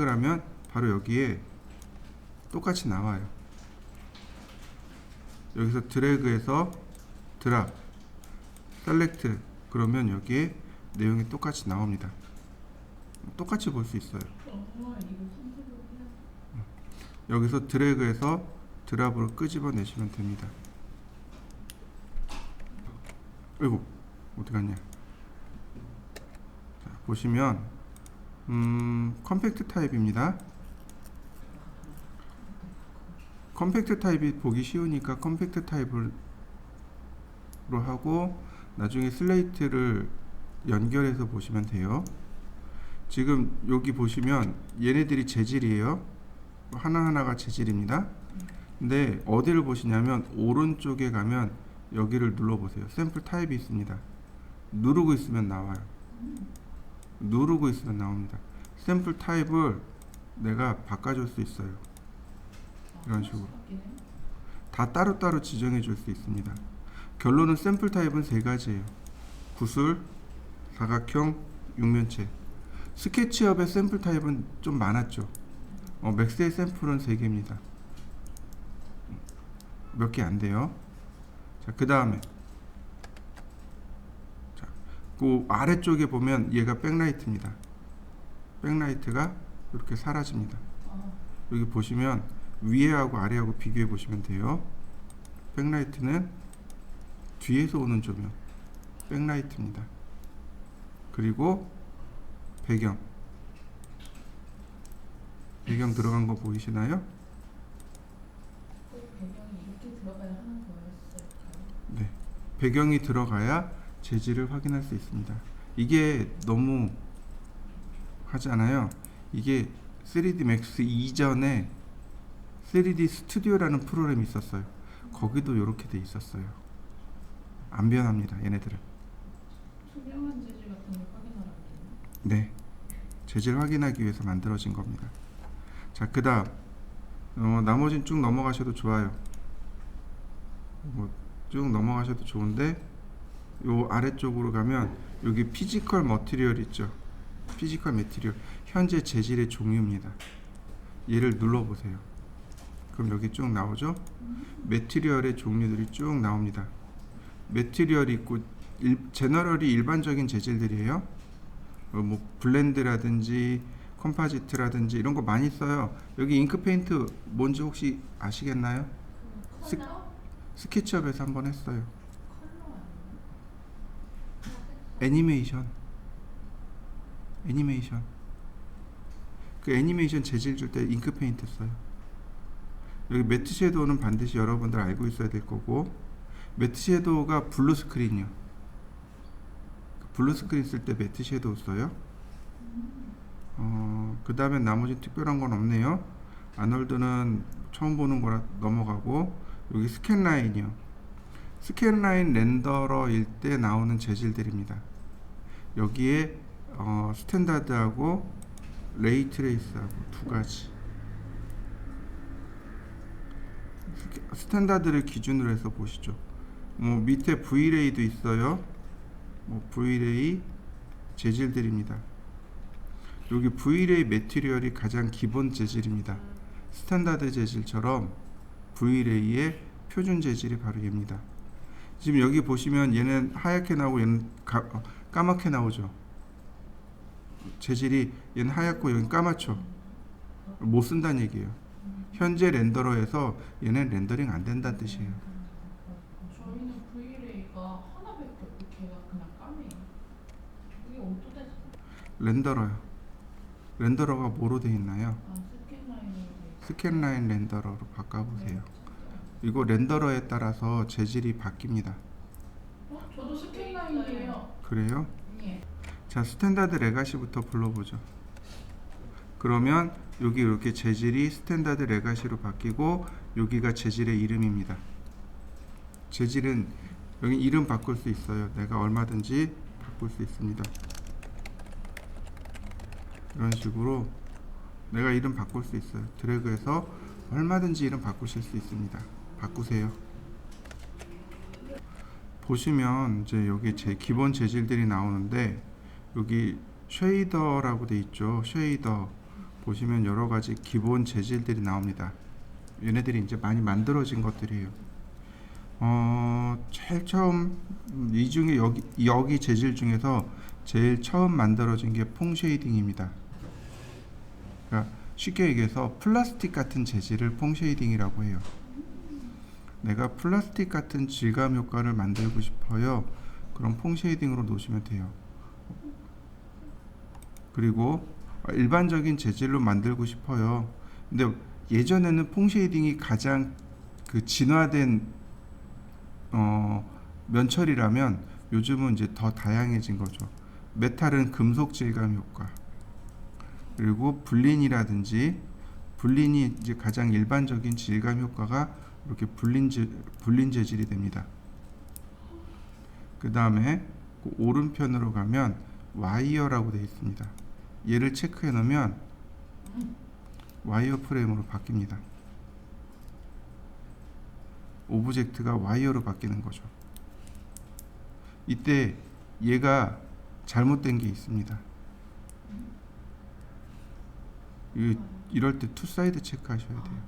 A: 하면 바로 여기에 똑같이 나와요. 여기서 드래그해서 드랍, 셀렉트 그러면 여기에 내용이 똑같이 나옵니다. 똑같이 볼 수 있어요.
B: 이거 선택을 해야
A: 여기서 드래그해서 드랍으로 끄집어내시면 됩니다. 어이구 어디 갔냐. 자, 보시면 컴팩트 타입입니다. 컴팩트 타입이 보기 쉬우니까 컴팩트 타입으로 하고 나중에 슬레이트를 연결해서 보시면 돼요. 지금 여기 보시면 얘네들이 재질이에요. 하나하나가 재질입니다. 근데 어디를 보시냐면 오른쪽에 가면 여기를 눌러보세요. 샘플 타입이 있습니다. 누르고 있으면 나와요. 누르고 있으면 나옵니다. 샘플 타입을 내가 바꿔줄 수 있어요. 이런 식으로 다 따로따로 지정해 줄 수 있습니다. 결론은 샘플 타입은 세 가지예요. 구슬, 사각형, 육면체. 스케치업의 샘플 타입은 좀 많았죠. 맥스의 샘플은 3개입니다. 몇 개 안 돼요. 자, 그 다음에 그 아래쪽에 보면 얘가 백라이트입니다. 백라이트가 이렇게 사라집니다. 여기 보시면 위에하고 아래하고 비교해 보시면 돼요. 백라이트는 뒤에서 오는 조명, 백라이트입니다. 그리고 배경 들어간 거 보이시나요?
B: 배경이 이렇게 들어가야 하는 거였을까요?
A: 네, 배경이 들어가야 재질을 확인할 수 있습니다. 이게 너무 하잖아요. 이게 3D 맥스 이전에 3D 스튜디오라는 프로그램이 있었어요. 거기도 이렇게 돼 있었어요. 안 변합니다, 얘네들은.
B: 투명한 재질 같은 걸 확인하라고.
A: 네, 재질 확인하기 위해서 만들어진 겁니다. 자, 그 다음 나머지는 쭉 넘어가셔도 좋아요. 쭉 넘어가셔도 좋은데 요 아래쪽으로 가면 여기 피지컬 머티리얼 있죠. 피지컬 매티리얼 현재 재질의 종류입니다. 얘를 눌러보세요. 그럼 여기 쭉 나오죠. 매티리얼의 종류들이 쭉 나옵니다. 매티리얼이 있고 제너럴이 일반적인 재질들이에요. 뭐 블렌드라든지 컴파지트라든지 이런 거 많이 써요. 여기 잉크 페인트 뭔지 혹시 아시겠나요? 스케치업에서 한번 했어요. 애니메이션 그 애니메이션 재질 줄 때 잉크 페인트 써요. 여기 매트 섀도우는 반드시 여러분들 알고 있어야 될 거고, 매트 섀도우가 블루 스크린이요. 블루 스크린 쓸 때 매트 섀도우 써요. 그 다음에 나머지 특별한 건 없네요. 아놀드는 처음 보는 거라 넘어가고, 여기 스캔 라인이요. 스캔 라인 렌더러일 때 나오는 재질들입니다. 여기에 스탠다드하고 레이트레이스하고 두 가지. 스탠다드를 기준으로 해서 보시죠. 밑에 V레이도 있어요. V레이 재질들입니다. 여기 V레이 매티리얼이 가장 기본 재질입니다. 스탠다드 재질처럼 V레이의 표준 재질이 바로 얘입니다. 지금 여기 보시면 얘는 하얗게 나오고 얘는 까맣게 나오죠. 재질이 얘는 하얗고 여긴 까맣죠. 못 쓴다는 얘기예요. 현재 렌더러에서 얘는 렌더링 안 된다는 뜻이에요.
B: 저희는 V레이가 하나밖에 없고 걔가 그냥 까매요. 이게 어떻게 됐어?
A: 렌더러가 뭐로 되어 있나요?
B: 스캔 라인으로 돼 있어요.
A: 스캔 라인 렌더러로 바꿔보세요. 이거 렌더러에 따라서 재질이 바뀝니다.
B: 저도 스캔 라인이에요.
A: 그래요?
B: 예.
A: 자, 스탠다드 레가시부터 불러보죠. 그러면 여기 이렇게 재질이 스탠다드 레가시로 바뀌고 여기가 재질의 이름입니다. 재질은 여기 이름 바꿀 수 있어요. 내가 얼마든지 바꿀 수 있습니다. 이런 식으로 내가 이름 바꿀 수 있어요. 드래그해서 얼마든지 이름 바꾸실 수 있습니다. 바꾸세요. 보시면 이제 여기 제 기본 재질들이 나오는데 여기 쉐이더라고 돼 있죠. 쉐이더 보시면 여러 가지 기본 재질들이 나옵니다. 얘네들이 이제 많이 만들어진 것들이에요. 제일 처음 이 중에 여기 재질 중에서 제일 처음 만들어진 게 퐁쉐이딩입니다. 그러니까 쉽게 얘기해서 플라스틱 같은 재질을 퐁쉐이딩이라고 해요. 내가 플라스틱 같은 질감 효과를 만들고 싶어요. 그럼 퐁쉐이딩으로 놓으시면 돼요. 그리고 일반적인 재질로 만들고 싶어요. 근데 예전에는 퐁쉐이딩이 가장 그 진화된 면철이라면 요즘은 이제 더 다양해진 거죠. 메탈은 금속 질감 효과, 그리고 불린이라든지 불린이 이제 가장 일반적인 질감 효과가 이렇게 불린 재질이 됩니다. 그 다음에 그 오른편으로 가면 와이어라고 되어 있습니다. 얘를 체크해 놓으면 와이어 프레임으로 바뀝니다. 오브젝트가 와이어로 바뀌는 거죠. 이때 얘가 잘못된 게 있습니다. 이럴 때 투 사이드 체크하셔야 돼요.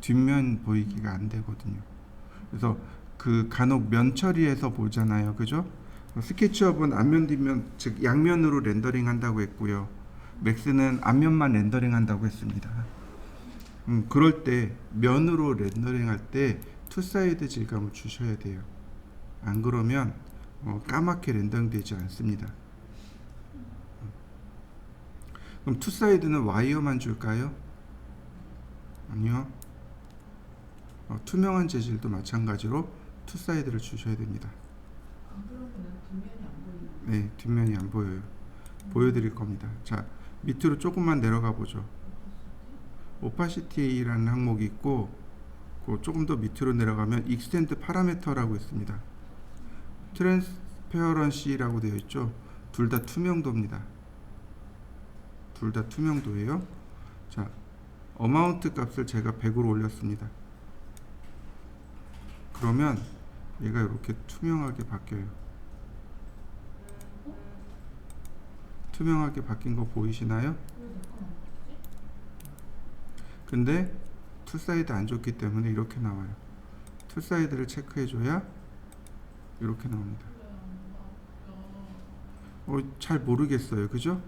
A: 뒷면 보이기가 안 되거든요. 그래서 그 간혹 면 처리해서 보잖아요, 그죠? 스케치업은 앞면 뒷면 즉 양면으로 렌더링 한다고 했고요. 맥스는 앞면만 렌더링 한다고 했습니다. 그럴 때 면으로 렌더링 할 때 투사이드 질감을 주셔야 돼요. 안 그러면 까맣게 렌더링 되지 않습니다. 그럼 투사이드는 와이어만 줄까요? 아니요. 투명한 재질도 마찬가지로 투사이드를 주셔야 됩니다.
B: 안 그러면 뒷면이 안 보이나요?
A: 네, 뒷면이 안 보여요. 보여드릴 겁니다. 자, 밑으로 조금만 내려가 보죠. 오파시티라는 항목이 있고, 그 조금 더 밑으로 내려가면 익스텐드 파라미터라고 있습니다. 트랜스페어런시라고 되어 있죠. 둘 다 투명도입니다. 둘 다 투명도예요. 자, 어마운트 값을 제가 100으로 올렸습니다. 그러면 얘가 이렇게 투명하게 바뀌어요. 투명하게 바뀐 거 보이시나요? 근데 투사이드 안 줬기 때문에 이렇게 나와요. 투사이드를 체크해 줘야 이렇게 나옵니다. 잘 모르겠어요, 그죠?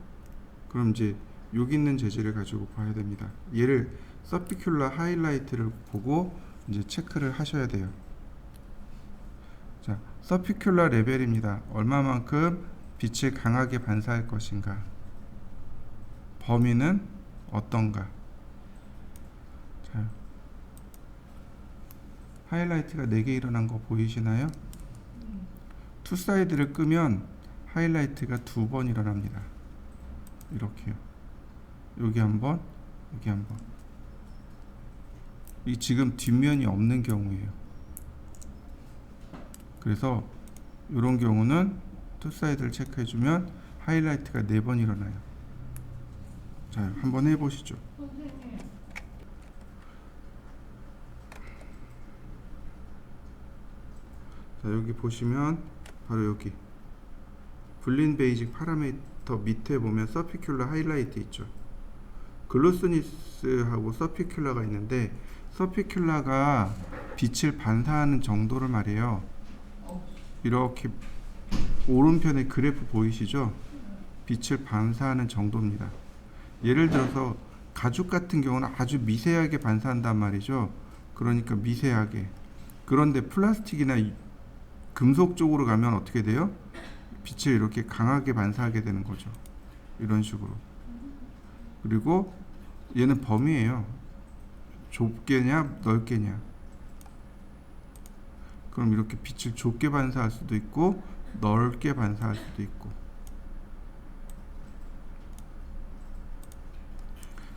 A: 그럼 이제 여기 있는 재질을 가지고 봐야 됩니다. 얘를 서피큘러 하이라이트를 보고 이제 체크를 하셔야 돼요. 자, 서피큘러 레벨입니다. 얼마만큼 빛을 강하게 반사할 것인가, 범위는 어떤가. 자, 하이라이트가 4개 일어난 거 보이시나요? 투사이드를 끄면 하이라이트가 2번 일어납니다. 이렇게요. 여기 한번, 여기 한번. 이 지금 뒷면이 없는 경우예요. 그래서 이런 경우는 투사이드를 체크해주면 하이라이트가 4번 일어나요. 자, 한번 해보시죠.
B: 선생님,
A: 자, 여기 보시면 바로 여기 블린 베이직 파라미터 밑에 보면 서피큘러 하이라이트 있죠. 글로스니스하고 서피큘러가 있는데, 서피큘러가 빛을 반사하는 정도를 말해요. 이렇게 오른편에 그래프 보이시죠? 빛을 반사하는 정도입니다. 예를 들어서 가죽 같은 경우는 아주 미세하게 반사한단 말이죠. 그러니까 미세하게. 그런데 플라스틱이나 금속 쪽으로 가면 어떻게 돼요? 빛을 이렇게 강하게 반사하게 되는 거죠. 이런 식으로. 그리고 얘는 범위예요. 좁게냐 넓게냐. 그럼 이렇게 빛을 좁게 반사할 수도 있고 넓게 반사할 수도 있고.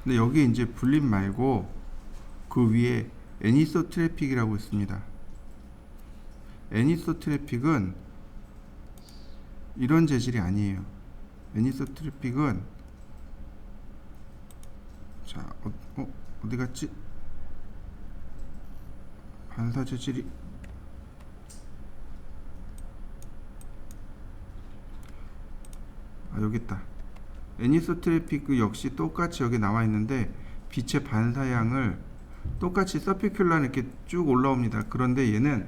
A: 근데 여기 이제 불림 말고 그 위에 애니소 트래픽이라고 있습니다. 애니소 트래픽은 이런 재질이 아니에요. 애니소 트래픽은 자 어디 갔지? 반사 재질이 여기 있다. 애니소 트래픽 역시 똑같이 여기 나와 있는데 빛의 반사량을 똑같이 서피큘라 이렇게 쭉 올라옵니다. 그런데 얘는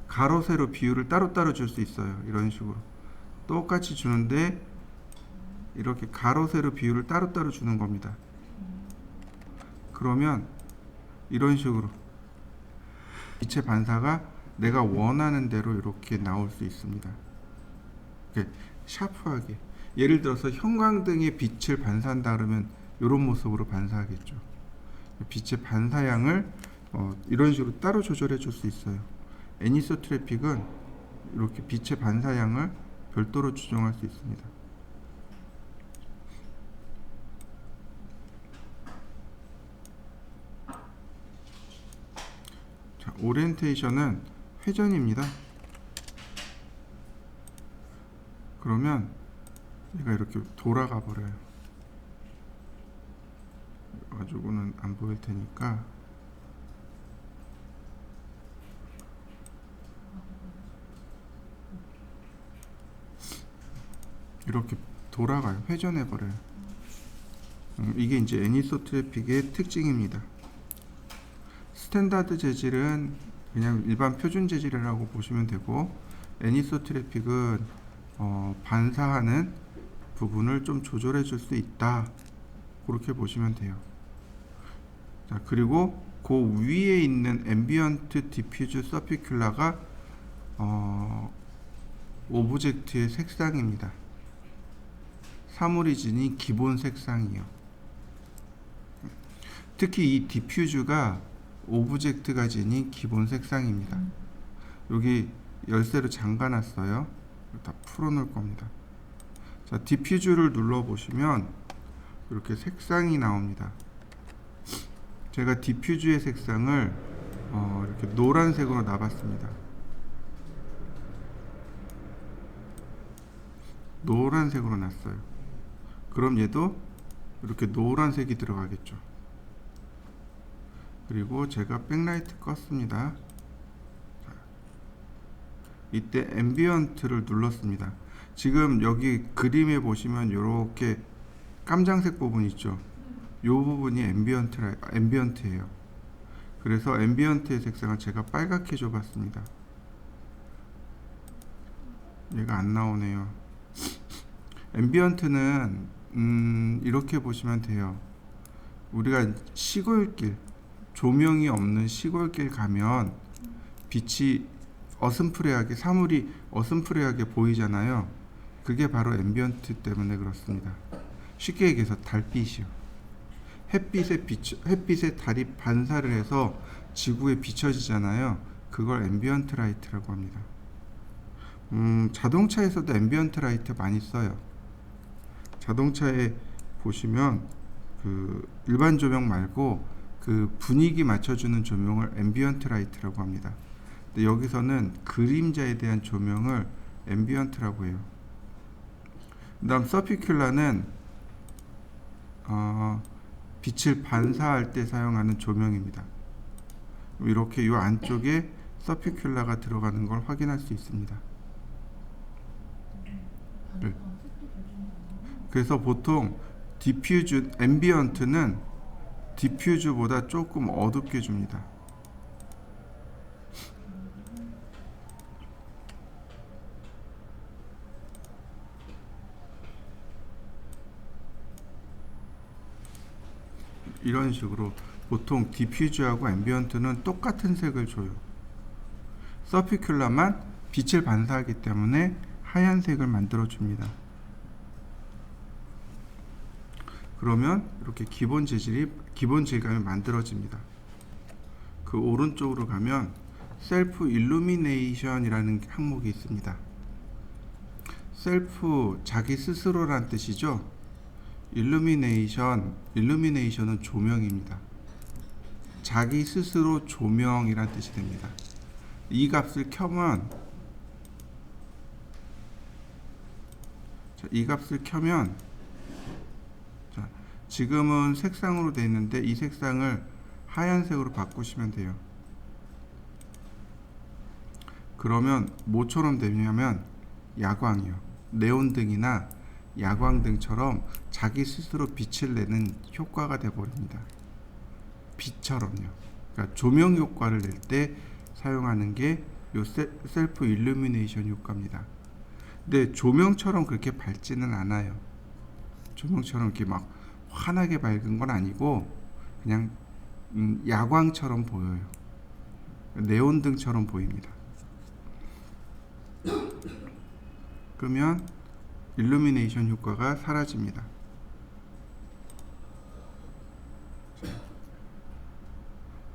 A: 가로 세로 비율을 따로따로 줄 수 있어요. 이런 식으로 똑같이 주는데 이렇게 가로 세로 비율을 따로따로 주는 겁니다. 그러면 이런 식으로 빛의 반사가 내가 원하는 대로 이렇게 나올 수 있습니다. 이렇게 샤프하게. 예를 들어서 형광등에 빛을 반사한다 그러면 이런 모습으로 반사하겠죠. 빛의 반사량을 이런 식으로 따로 조절해 줄 수 있어요. 애니소 트래픽은 이렇게 빛의 반사량을 별도로 조정할 수 있습니다. 자, 오리엔테이션은 회전입니다. 그러면 얘가 이렇게 돌아가 버려요. 가지고는 안 보일 테니까 이렇게 돌아가요. 회전해 버려요. 이게 이제 애니소 트래픽의 특징입니다. 스탠다드 재질은 그냥 일반 표준 재질이라고 보시면 되고, 애니소 트래픽은 반사하는 부분을 좀 조절해 줄 수 있다, 그렇게 보시면 돼요. 자, 그리고 그 위에 있는 앰비언트 디퓨즈 서피큘라가 오브젝트의 색상입니다. 사물이진이 기본 색상이요. 특히 이 디퓨즈가 오브젝트가 지닌 기본 색상입니다. 여기 열쇠로 잠가 놨어요. 다 풀어 놓을 겁니다. 자, 디퓨즈를 눌러 보시면 이렇게 색상이 나옵니다. 제가 디퓨즈의 색상을 이렇게 노란색으로 놔봤습니다. 노란색으로 놨어요. 그럼 얘도 이렇게 노란색이 들어가겠죠. 그리고 제가 백라이트 껐습니다. 이때 앰비언트를 눌렀습니다. 지금 여기 그림에 보시면 이렇게 깜장색 부분 있죠. 이 부분이 앰비언트예요. 그래서 앰비언트의 색상을 제가 빨갛게 줘봤습니다. 얘가 안 나오네요. 앰비언트는 이렇게 보시면 돼요. 우리가 시골길, 조명이 없는 시골길 가면 빛이 어슴푸레하게, 사물이 어슴푸레하게 보이잖아요. 그게 바로 앰비언트 때문에 그렇습니다. 쉽게 얘기해서 달빛이요. 햇빛에 달이 반사를 해서 지구에 비춰지잖아요. 그걸 앰비언트 라이트라고 합니다. 자동차에서도 앰비언트 라이트 많이 써요. 자동차에 보시면 그 일반 조명 말고 그 분위기 맞춰주는 조명을 앰비언트 라이트라고 합니다. 근데 여기서는 그림자에 대한 조명을 앰비언트라고 해요. 그 다음 서피큘라는 빛을 반사할 때 사용하는 조명입니다. 이렇게 이 안쪽에 서피큘라가 들어가는 걸 확인할 수 있습니다. 네. 그래서 보통 디퓨즈, 앰비언트는 디퓨즈보다 조금 어둡게 줍니다. 이런 식으로 보통 디퓨즈하고 앰비언트는 똑같은 색을 줘요. 서피큘라만 빛을 반사하기 때문에 하얀색을 만들어 줍니다. 그러면 이렇게 기본 질감이 만들어집니다. 그 오른쪽으로 가면 셀프 일루미네이션이라는 항목이 있습니다. 셀프, 자기 스스로란 뜻이죠. 일루미네이션은 조명입니다. 자기 스스로 조명이란 뜻이 됩니다. 이 값을 켜면, 자, 지금은 색상으로 되어 있는데 이 색상을 하얀색으로 바꾸시면 돼요. 그러면 뭐처럼 되냐면 야광이요. 네온등이나 야광등처럼 자기 스스로 빛을 내는 효과가 되어버립니다. 빛처럼요. 그러니까 조명 효과를 낼 때 사용하는 게 요 셀프 일루미네이션 효과입니다. 근데 조명처럼 그렇게 밝지는 않아요. 조명처럼 이렇게 막 환하게 밝은 건 아니고 그냥 야광처럼 보여요. 네온등처럼 보입니다. 그러면 일루미네이션 효과가 사라집니다.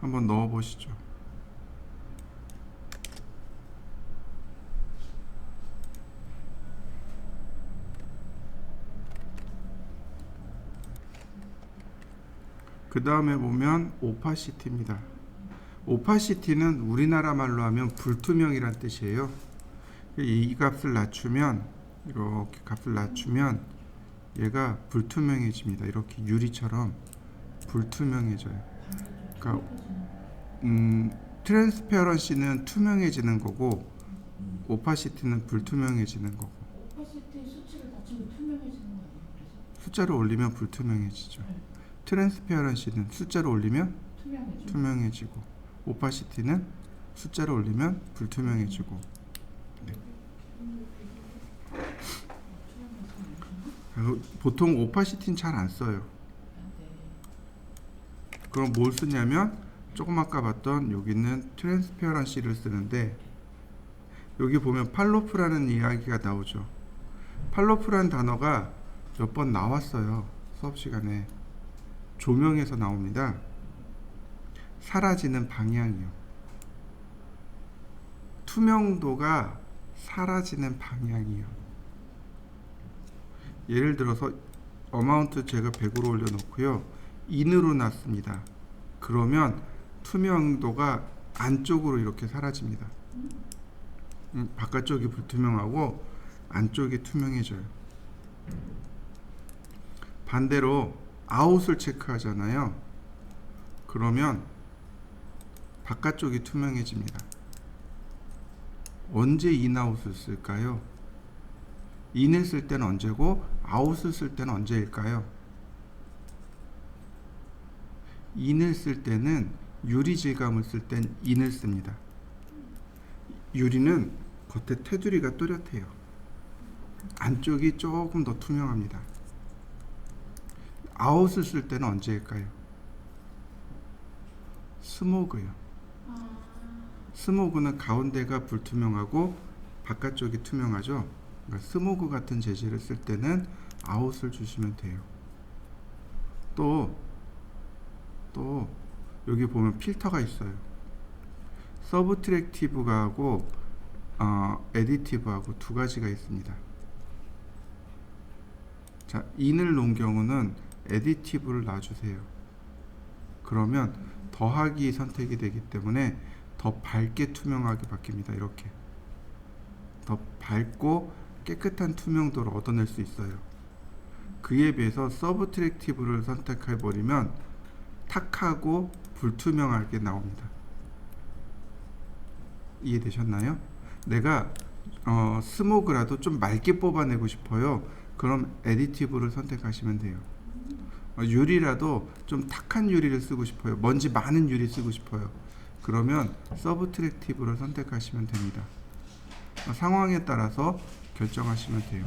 A: 한번 넣어 보시죠. 그 다음에 보면 오파시티입니다. 오파시티는 우리나라 말로 하면 불투명이란 뜻이에요. 이 값을 낮추면, 이렇게 값을 낮추면 얘가 불투명해집니다. 이렇게 유리처럼 불투명해져요. 그러니까 트랜스페어런시는 투명해지는 거고 오파시티는 불투명해지는 거고.
B: 오파시티 수치를 낮추면 투명해지는 거 아니에요? 그래서
A: 숫자를 올리면 불투명해지죠.
B: 네.
A: 트랜스페어런시는 숫자를 올리면
B: 투명해지고.
A: 투명해지고, 오파시티는 숫자를 올리면 불투명해지고. 네. 보통 오파시티는 잘 안 써요. 그럼 뭘 쓰냐면 조금 아까 봤던 여기는 트랜스페어런시를 쓰는데, 여기 보면 팔로프라는 이야기가 나오죠. 팔로프라는 단어가 몇 번 나왔어요. 수업 시간에. 조명에서 나옵니다. 사라지는 방향이요. 투명도가 사라지는 방향이요. 예를 들어서 어마운트 제가 100으로 올려놓고요. 인으로 놨습니다. 그러면 투명도가 안쪽으로 이렇게 사라집니다. 바깥쪽이 불투명하고 안쪽이 투명해져요. 반대로 아웃을 체크하잖아요. 그러면 바깥쪽이 투명해집니다. 언제 인아웃을 쓸까요? 인을 쓸 때는 언제고 아웃을 쓸 때는 언제일까요? 인을 쓸 때는 유리 질감을 쓸 땐 인을 씁니다. 유리는 겉에 테두리가 또렷해요. 안쪽이 조금 더 투명합니다. 아웃을 쓸 때는 언제일까요? 스모그요. 스모그는 가운데가 불투명하고 바깥쪽이 투명하죠. 그러니까 스모그 같은 재질을 쓸 때는 아웃을 주시면 돼요. 또 여기 보면 필터가 있어요. 서브트랙티브하고 에디티브하고 두 가지가 있습니다. 자, 인을 놓은 경우는 에디티브를 놔주세요. 그러면 더하기 선택이 되기 때문에 더 밝게 투명하게 바뀝니다. 이렇게 더 밝고 깨끗한 투명도를 얻어낼 수 있어요. 그에 비해서 서브트랙티브를 선택해 버리면 탁하고 불투명하게 나옵니다. 이해되셨나요? 내가 스모그라도 좀 맑게 뽑아내고 싶어요. 그럼 에디티브를 선택하시면 돼요. 유리라도 좀 탁한 유리를 쓰고 싶어요. 먼지 많은 유리 쓰고 싶어요. 그러면 서브트랙티브를 선택하시면 됩니다. 상황에 따라서 결정하시면 돼요.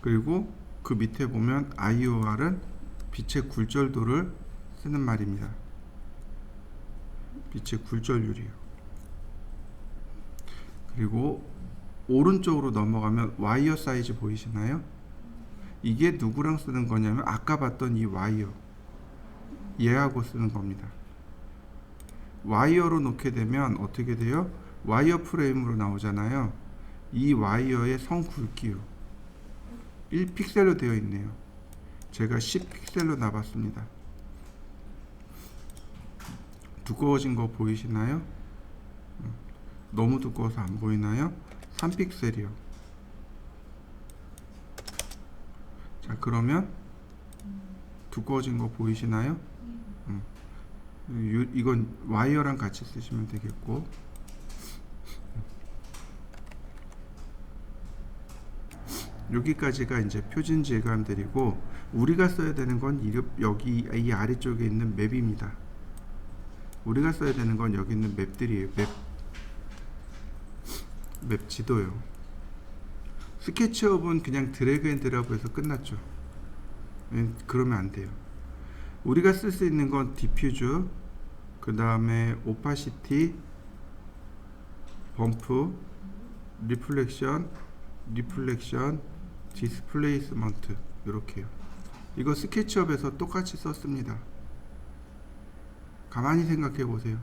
A: 그리고 그 밑에 보면 IOR은 빛의 굴절도를 쓰는 말입니다. 빛의 굴절율이요. 그리고 오른쪽으로 넘어가면 와이어 사이즈 보이시나요? 이게 누구랑 쓰는 거냐면 아까 봤던 이 와이어, 얘하고 쓰는 겁니다. 와이어로 놓게 되면 어떻게 돼요? 와이어 프레임으로 나오잖아요. 이 와이어의 선 굵기요. 1픽셀로 되어 있네요. 제가 10픽셀로 놔봤습니다. 두꺼워진 거 보이시나요? 너무 두꺼워서 안 보이나요? 3픽셀이요. 자, 그러면 두꺼워진 거 보이시나요? 이건 와이어랑 같이 쓰시면 되겠고, 여기까지가 이제 표준 질감들이고, 우리가 써야 되는 건 여기 이 아래쪽에 있는 맵입니다. 우리가 써야 되는 건 여기 있는 맵들이에요. 맵 지도요. 스케치업은 그냥 드래그 앤 드랍 해서 끝났죠. 그러면 안 돼요. 우리가 쓸 수 있는 건 디퓨즈, 그 다음에 오파시티, 범프, 리플렉션, 디스플레이스먼트, 이렇게요. 이거 스케치업에서 똑같이 썼습니다. 가만히 생각해 보세요.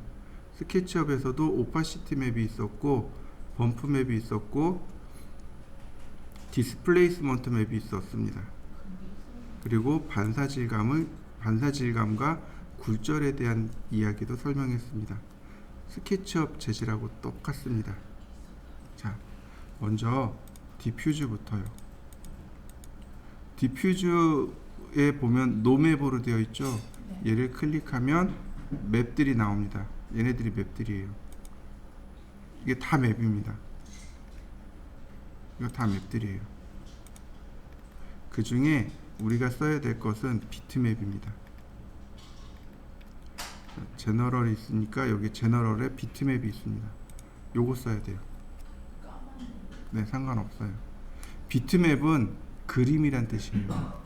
A: 스케치업에서도 오파시티 맵이 있었고, 범프 맵이 있었고, 디스플레이스먼트 맵이 있었습니다. 그리고 반사질감과 굴절에 대한 이야기도 설명했습니다. 스케치업 재질하고 똑같습니다. 자, 먼저 디퓨즈부터요. 디퓨즈에 보면 노맵으로 되어 있죠. 얘를 클릭하면 맵들이 나옵니다. 얘네들이 맵들이에요. 이게 다 맵입니다. 이거 다 맵들이에요. 그 중에 우리가 써야 될 것은 비트맵입니다. 제너럴이 있으니까 여기 제너럴에 비트맵이 있습니다. 요거 써야 돼요. 네, 상관없어요. 비트맵은 그림이란 뜻이에요.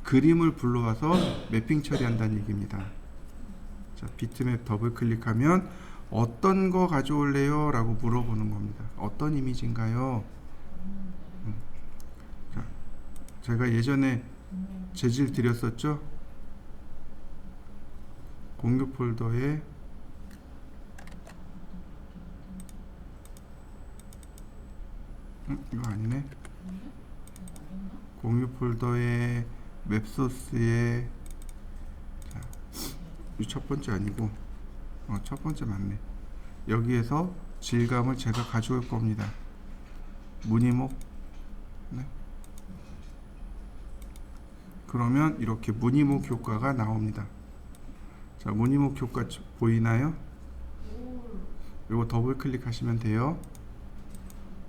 A: 그림을 불러와서 매핑 처리한다는 얘기입니다. 자, 비트맵 더블 클릭하면 어떤 거 가져올래요? 라고 물어보는 겁니다. 어떤 이미지인가요? 자, 제가 예전에 재질 드렸었죠? 공유 폴더에 이거 아니네. 공유 폴더에 맵소스에, 자, 이 첫 번째 아니고 첫 번째 맞네. 여기에서 질감을 제가 가져올 겁니다. 무늬목. 네. 그러면 이렇게 무늬목 효과가 나옵니다. 자, 무늬목 효과 보이나요? 이거 더블 클릭하시면 돼요.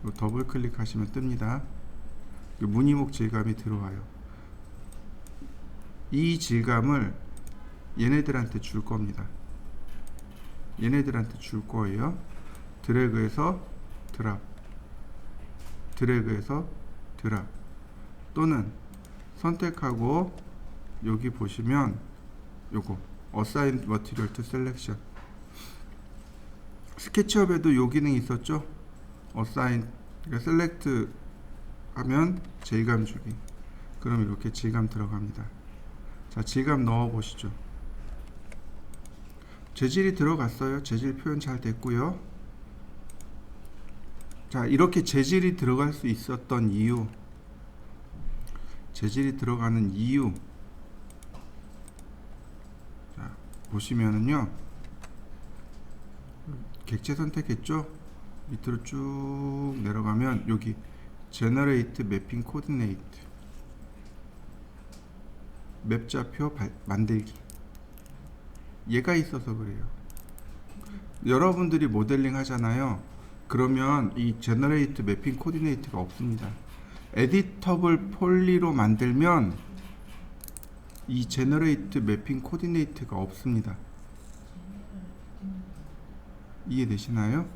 A: 이거 더블 클릭하시면 뜹니다. 무늬목 질감이 들어와요. 이 질감을 얘네들한테 줄 겁니다. 얘네들한테 줄 거예요. 드래그해서 드랍, 드래그해서 드랍, 또는 선택하고 여기 보시면 요거 Assign Material to Selection. 스케치업에도 요 기능이 있었죠. Assign, 그러니까 Select 하면 질감 주기. 그럼 이렇게 질감 들어갑니다. 자, 질감 넣어 보시죠. 재질이 들어갔어요. 재질 표현 잘 됐고요. 자, 이렇게 재질이 들어갈 수 있었던 이유, 재질이 들어가는 이유, 자, 보시면은요, 객체 선택했죠. 밑으로 쭉 내려가면 여기 Generate Mapping Coordinate, 맵 좌표 만들기, 얘가 있어서 그래요. 여러분들이 모델링 하잖아요. 그러면 이 Generate Mapping Coordinate가 없습니다. 에디터블 폴리로 만들면 이 Generate Mapping Coordinate가 없습니다. 이해되시나요?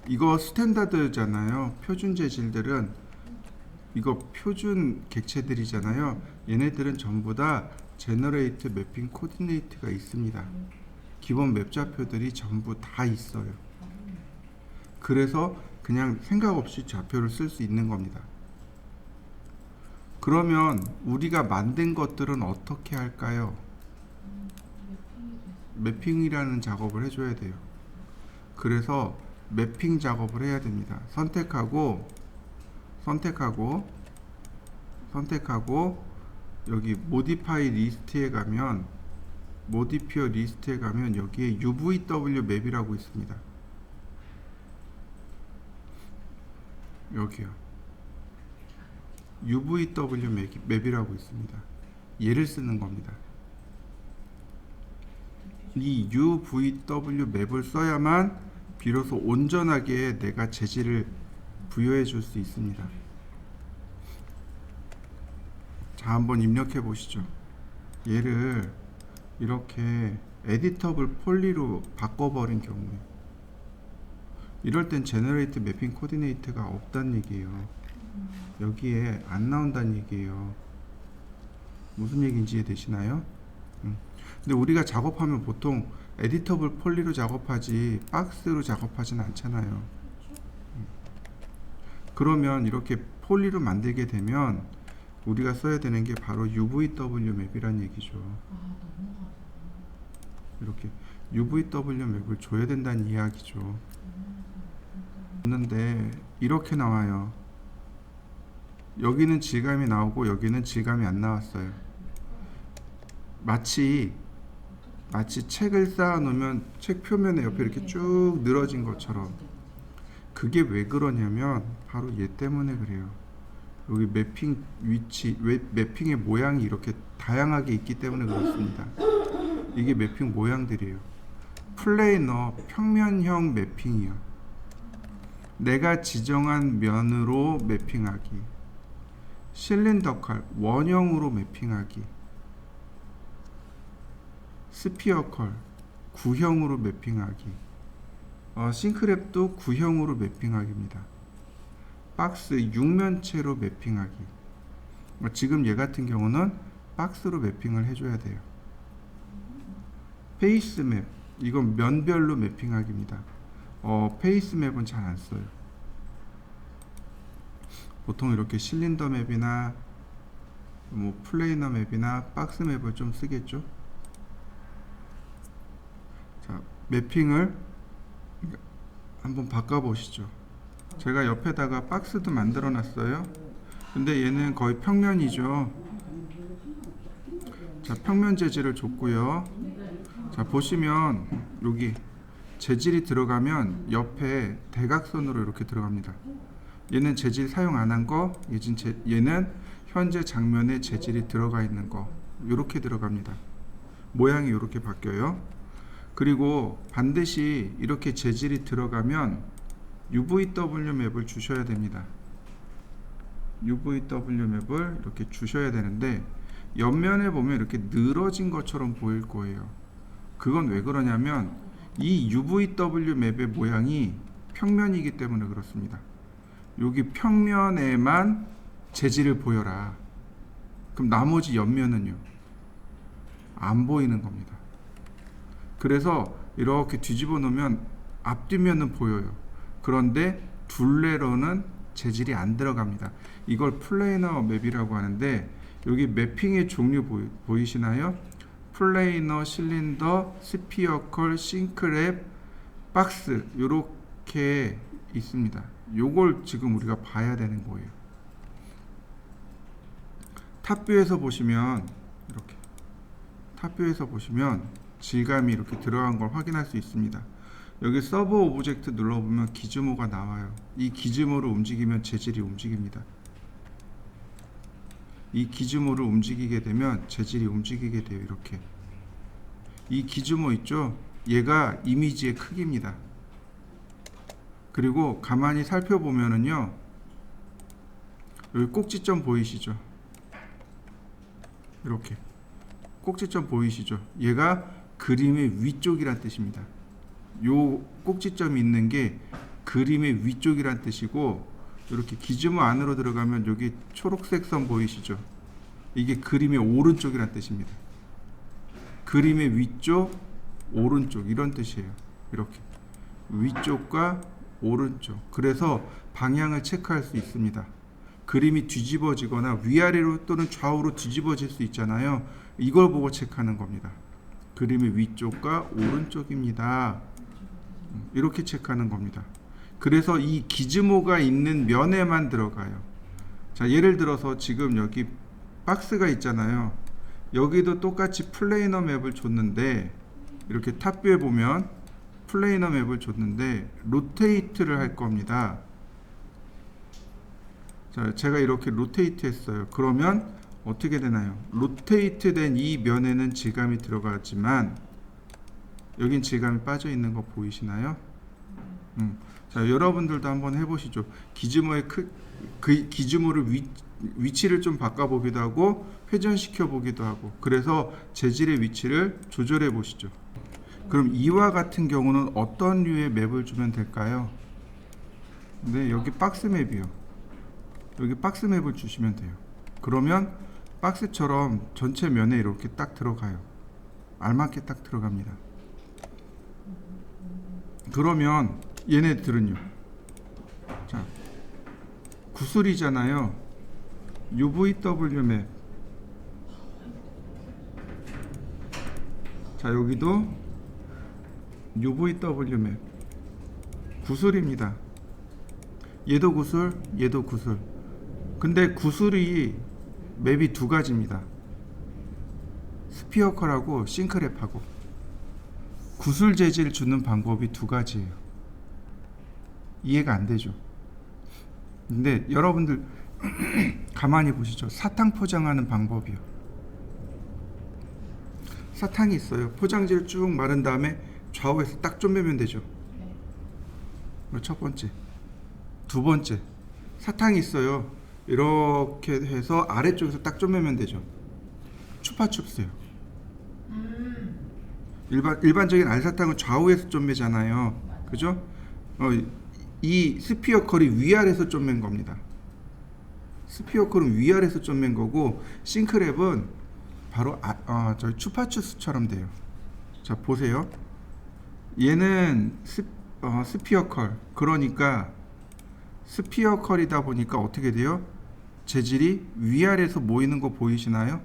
A: 이거 스탠다드잖아요. 표준 재질들은 이거 표준 객체들이잖아요. 얘네들은 전부 다 Generate Mapping Coordinate가 있습니다. 기본 맵 좌표들이 전부 다 있어요. 그래서 그냥 생각 없이 좌표를 쓸 수 있는 겁니다. 그러면 우리가 만든 것들은 어떻게 할까요? 매핑이라는 작업을 해줘야 돼요. 그래서 매핑 작업을 해야 됩니다. 선택하고 선택하고 여기 모디파이 리스트에 가면 모디피어 리스트에 가면 여기에 UVW 맵이라고 있습니다. 여기요. UVW 맵이라고 있습니다. 얘를 쓰는 겁니다. 이 UVW 맵을 써야만 비로소 온전하게 내가 재질을 부여해 줄 수 있습니다. 자, 한번 입력해 보시죠. 얘를 이렇게 에디터블 폴리로 바꿔버린 경우에 이럴 땐 제너레이트 매핑 코디네이터가 없다는 얘기예요. 여기에 안 나온다는 얘기예요. 무슨 얘기인지 이해되시나요? 근데 우리가 작업하면 보통 에디터블 폴리로 작업하지 박스로 작업하진 않잖아요. 그러면 이렇게 폴리로 만들게 되면 우리가 써야 되는 게 바로 UVW 맵이란 얘기죠. 이렇게 UVW 맵을 줘야 된다는 이야기죠. 그런데 이렇게 나와요. 여기는 질감이 나오고 여기는 질감이 안 나왔어요. 마치 책을 쌓아 놓으면 책 표면에 옆에 이렇게 쭉 늘어진 것처럼. 그게 왜 그러냐면 바로 얘 때문에 그래요. 여기 매핑 위치, 매핑의 모양이 이렇게 다양하게 있기 때문에 그렇습니다. 이게 매핑 모양들이에요. 플레이너 평면형 매핑이요. 내가 지정한 면으로 매핑하기. 실린더컬 원형으로 매핑하기. 스피어컬 구형으로 매핑하기. 싱크랩도 구형으로 매핑하기입니다. 박스 육면체로 매핑하기. 지금 얘 같은 경우는 박스로 매핑을 해줘야 돼요. 페이스 맵, 이건 면별로 매핑하기입니다. 페이스 맵은 잘 안 써요. 보통 이렇게 실린더 맵이나 뭐 플레이너 맵이나 박스 맵을 좀 쓰겠죠. 자, 매핑을 한번 바꿔보시죠. 제가 옆에다가 박스도 만들어 놨어요. 근데 얘는 거의 평면이죠. 자, 평면 재질을 줬고요. 자, 보시면 여기 재질이 들어가면 옆에 대각선으로 이렇게 들어갑니다. 얘는 재질 사용 안 한 거, 얘는 현재 장면에 재질이 들어가 있는 거, 이렇게 들어갑니다. 모양이 이렇게 바뀌어요. 그리고 반드시 이렇게 재질이 들어가면 UVW 맵을 주셔야 됩니다. UVW 맵을 이렇게 주셔야 되는데 옆면에 보면 이렇게 늘어진 것처럼 보일 거예요. 그건 왜 그러냐면 이 UVW 맵의 모양이 평면이기 때문에 그렇습니다. 여기 평면에만 재질을 보여라. 그럼 나머지 옆면은요? 안 보이는 겁니다. 그래서 이렇게 뒤집어 놓으면 앞뒷면은 보여요. 그런데 둘레로는 재질이 안 들어갑니다. 이걸 플레이너 맵이라고 하는데 여기 매핑의 종류 보이시나요? 플레이너, 실린더, 스피어컬, 싱크랩, 박스 이렇게 있습니다. 요걸 지금 우리가 봐야 되는 거예요. 탑뷰에서 보시면 이렇게 탑뷰에서 보시면 질감이 이렇게 들어간 걸 확인할 수 있습니다. 여기 서버 오브젝트 눌러보면 기즈모가 나와요. 이 기즈모를 움직이면 재질이 움직입니다. 이 기즈모를 움직이게 되면 재질이 움직이게 돼요. 이렇게 이 기즈모 있죠? 얘가 이미지의 크기입니다. 그리고 가만히 살펴보면은요, 여기 꼭지점 보이시죠? 이렇게 꼭지점 보이시죠? 얘가 그림의 위쪽이란 뜻입니다. 요 꼭지점이 있는 게 그림의 위쪽이란 뜻이고, 이렇게 기즈모 안으로 들어가면 여기 초록색 선 보이시죠? 이게 그림의 오른쪽이란 뜻입니다. 그림의 위쪽, 오른쪽 이런 뜻이에요. 이렇게 위쪽과 오른쪽. 그래서 방향을 체크할 수 있습니다. 그림이 뒤집어지거나 위아래로 또는 좌우로 뒤집어질 수 있잖아요. 이걸 보고 체크하는 겁니다. 그림의 위쪽과 오른쪽입니다. 이렇게 체크하는 겁니다. 그래서 이 기즈모가 있는 면에만 들어가요. 자, 자, 예를 들어서 지금 여기 박스가 있잖아요. 여기도 똑같이 플레이너 맵을 줬는데 이렇게 탑뷰에 보면 플레이너 맵을 줬는데 로테이트를 할 겁니다. 자, 제가 이렇게 로테이트 했어요. 그러면 어떻게 되나요? 로테이트 된 이 면에는 질감이 들어가지만 여긴 질감이 빠져 있는 거 보이시나요? 자, 여러분들도 한번 해보시죠. 기즈모의 그 기즈모를 위치를 좀 바꿔보기도 하고 회전시켜 보기도 하고, 그래서 재질의 위치를 조절해 보시죠. 그럼 이와 같은 경우는 어떤 류의 맵을 주면 될까요? 네, 여기 박스 맵이요. 여기 박스 맵을 주시면 돼요. 그러면 박스처럼 전체 면에 이렇게 딱 들어가요. 알맞게 딱 들어갑니다. 그러면 얘네들은요. 자, 구슬이잖아요. UVW 맵. 자, 여기도 UVW 맵. 구슬입니다. 얘도 구슬, 얘도 구슬. 근데 구슬이 맵이 두 가지입니다. 스피어컬하고 싱크랩하고. 구슬 재질 주는 방법이 두 가지예요. 이해가 안 되죠? 근데 여러분들 가만히 보시죠. 사탕 포장하는 방법이요. 사탕이 있어요. 포장지를 쭉 마른 다음에 좌우에서 딱 쪼매면 되죠. 첫 번째. 두 번째, 사탕이 있어요. 이렇게 해서 아래쪽에서 딱 쪼매면 되죠. 추파춥스요. 일반적인 알사탕은 좌우에서 쪼매잖아요. 그죠? 이 스피어컬이 위아래에서 쪼맨 겁니다. 스피어컬은 위아래에서 쪼맨 거고, 싱크랩은 바로 저희 추파추스처럼 돼요. 자, 보세요. 얘는 스피어컬. 그러니까 스피어컬이다 보니까 어떻게 돼요? 재질이 위아래에서 모이는 거 보이시나요?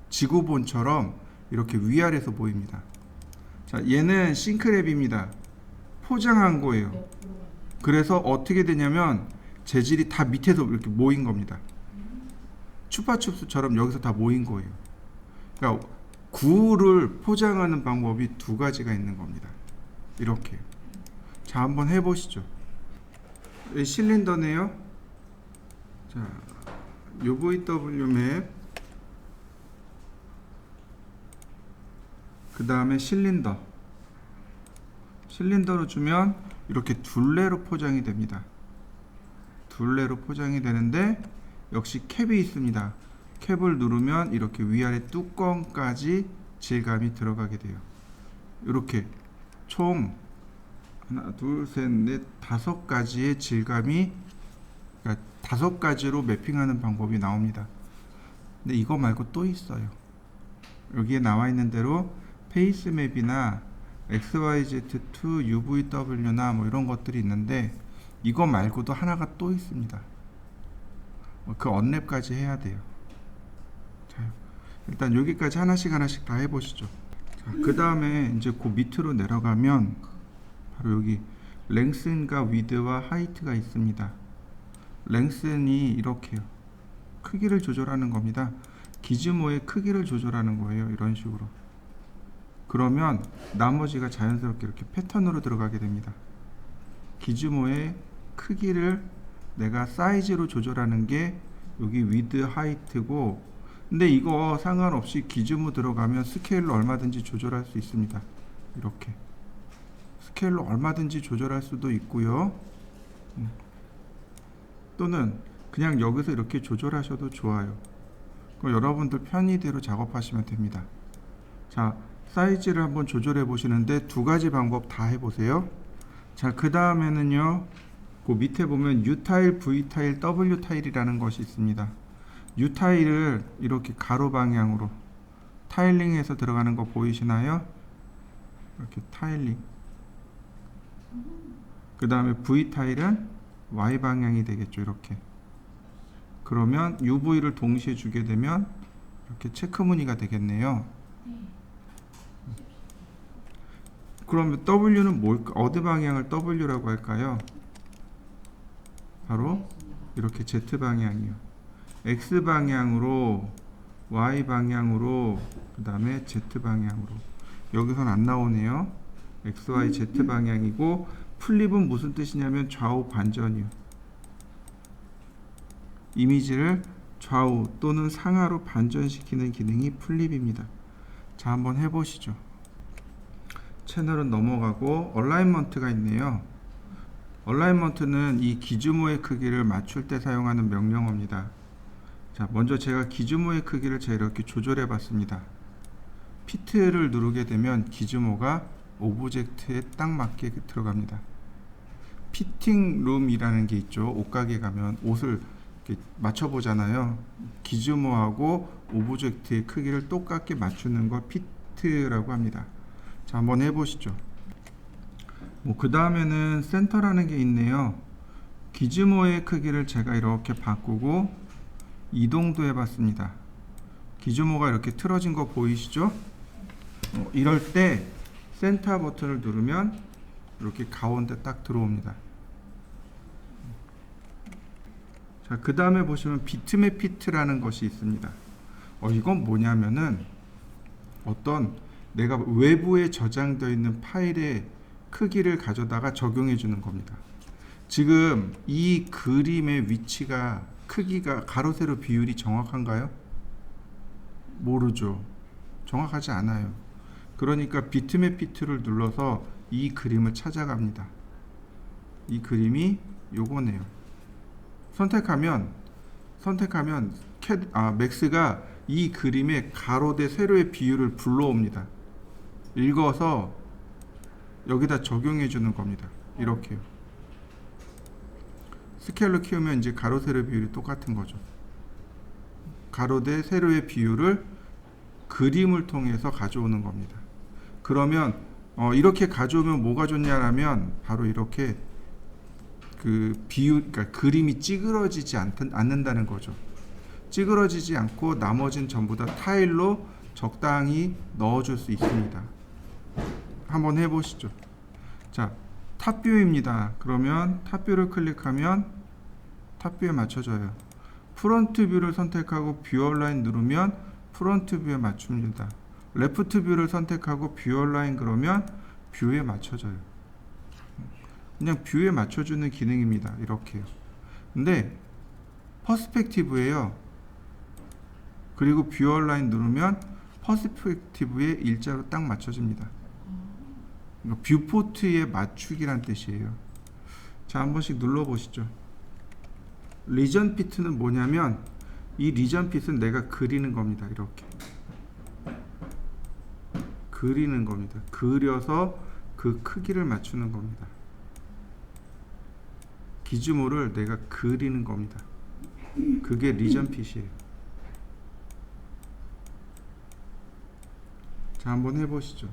A: 지구본처럼 이렇게 위아래에서 모입니다. 자, 얘는 싱크랩입니다. 포장한 거예요. 그래서 어떻게 되냐면 재질이 다 밑에서 이렇게 모인 겁니다. 추파춥스처럼 여기서 다 모인 거예요. 그러니까 구를 포장하는 방법이 두 가지가 있는 겁니다. 이렇게. 자, 한번 해보시죠. 실린더네요. 자, UVW 맵. 그 다음에 실린더. 실린더로 주면 이렇게 둘레로 포장이 됩니다. 둘레로 포장이 되는데 역시 캡이 있습니다. 캡을 누르면 이렇게 위아래 뚜껑까지 질감이 들어가게 돼요. 이렇게 총 하나, 둘, 셋, 넷, 다섯 가지의 질감이, 그러니까 다섯 가지로 매핑하는 방법이 나옵니다. 근데 이거 말고 또 있어요. 여기에 나와 있는 대로 페이스맵이나 XYZ2, UVW나 뭐 이런 것들이 있는데 이거 말고도 하나가 또 있습니다. 그 언랩까지 해야 돼요. 자, 일단 여기까지 하나씩 다 해보시죠. 그 다음에 이제 그 밑으로 내려가면 바로 여기 랭슨과 위드와 하이트가 있습니다. 랭슨이 이렇게요. 크기를 조절하는 겁니다. 기즈모의 크기를 조절하는 거예요. 이런 식으로. 그러면 나머지가 자연스럽게 이렇게 패턴으로 들어가게 됩니다. 기즈모의 크기를 내가 사이즈로 조절하는 게 여기 위드 하이트고, 근데 이거 상관없이 기즈모 들어가면 스케일로 얼마든지 조절할 수 있습니다. 이렇게 스케일로 얼마든지 조절할 수도 있고요. 또는 그냥 여기서 이렇게 조절하셔도 좋아요. 그럼 여러분들 편의대로 작업하시면 됩니다. 자, 사이즈를 한번 조절해 보시는데 두 가지 방법 다 해보세요. 자, 그 다음에는요, 그 밑에 보면 U 타일, V 타일, W 타일이라는 것이 있습니다. U 타일을 이렇게 가로 방향으로 타일링해서 들어가는 거 보이시나요? 이렇게 타일링. 그 다음에 V 타일은 Y 방향이 되겠죠. 이렇게. 그러면 UV를 동시에 주게 되면 이렇게 체크 무늬가 되겠네요. 그러면 W는 뭘까? 어느 방향을 W라고 할까요? 바로 이렇게 Z 방향이요. X 방향으로, Y 방향으로, 그 다음에 Z 방향으로. 여기선 안 나오네요. X, Y, Z 방향이고, 플립은 무슨 뜻이냐면 좌우 반전이요. 이미지를 좌우 또는 상하로 반전시키는 기능이 플립입니다. 자, 한번 해보시죠. 채널은 넘어가고 얼라인먼트가 있네요. 얼라인먼트는 이 기즈모의 크기를 맞출 때 사용하는 명령어입니다. 자, 먼저 제가 기즈모의 크기를 제가 이렇게 조절해 봤습니다. 피트를 누르게 되면 기즈모가 오브젝트에 딱 맞게 들어갑니다. 피팅 룸이라는 게 있죠. 옷가게 가면 옷을 이렇게 맞춰 보잖아요. 기즈모하고 오브젝트의 크기를 똑같게 맞추는 걸 피트라고 합니다. 자, 한번 해보시죠. 그 다음에는 센터라는 게 있네요. 기즈모의 크기를 제가 이렇게 바꾸고 이동도 해봤습니다. 기즈모가 이렇게 틀어진 거 보이시죠? 이럴 때 센터 버튼을 누르면 이렇게 가운데 딱 들어옵니다. 자, 그 다음에 보시면 비트맵 피트라는 것이 있습니다. 이건 뭐냐면은 어떤 내가 외부에 저장되어 있는 파일의 크기를 가져다가 적용해 주는 겁니다. 지금 이 그림의 위치가 크기가 가로 세로 비율이 정확한가요? 모르죠. 정확하지 않아요. 그러니까 비트맵 피트를 눌러서 이 그림을 찾아갑니다. 이 그림이 요거네요. 선택하면 맥스가 이 그림의 가로 대 세로의 비율을 불러옵니다. 읽어서 여기다 적용해 주는 겁니다. 이렇게요. 스케일로 키우면 이제 가로 세로 비율이 똑같은 거죠. 가로 대 세로의 비율을 그림을 통해서 가져오는 겁니다. 그러면 이렇게 가져오면 뭐가 좋냐라면 바로 이렇게 그 비율, 그러니까 그림이 찌그러지지 않는다는 거죠. 찌그러지지 않고 나머지는 전부 다 타일로 적당히 넣어줄 수 있습니다. 한번 해보시죠. 자, 탑뷰입니다. 그러면 탑뷰를 클릭하면 탑뷰에 맞춰져요. 프론트 뷰를 선택하고 뷰 얼라인 누르면 프론트 뷰에 맞춥니다. 레프트 뷰를 선택하고 뷰 얼라인 그러면 뷰에 맞춰져요. 그냥 뷰에 맞춰주는 기능입니다. 이렇게요. 근데 퍼스펙티브예요. 그리고 뷰 얼라인 누르면 퍼스펙티브에 일자로 딱 맞춰집니다. 뷰포트에 맞추기란 뜻이에요. 자, 한 번씩 눌러보시죠. 리전 핏은 뭐냐면 이 리전 핏은 내가 그리는 겁니다. 이렇게 그리는 겁니다. 그려서 그 크기를 맞추는 겁니다. 기즈모를 내가 그리는 겁니다. 그게 리전 핏이에요. 자, 한번 해보시죠.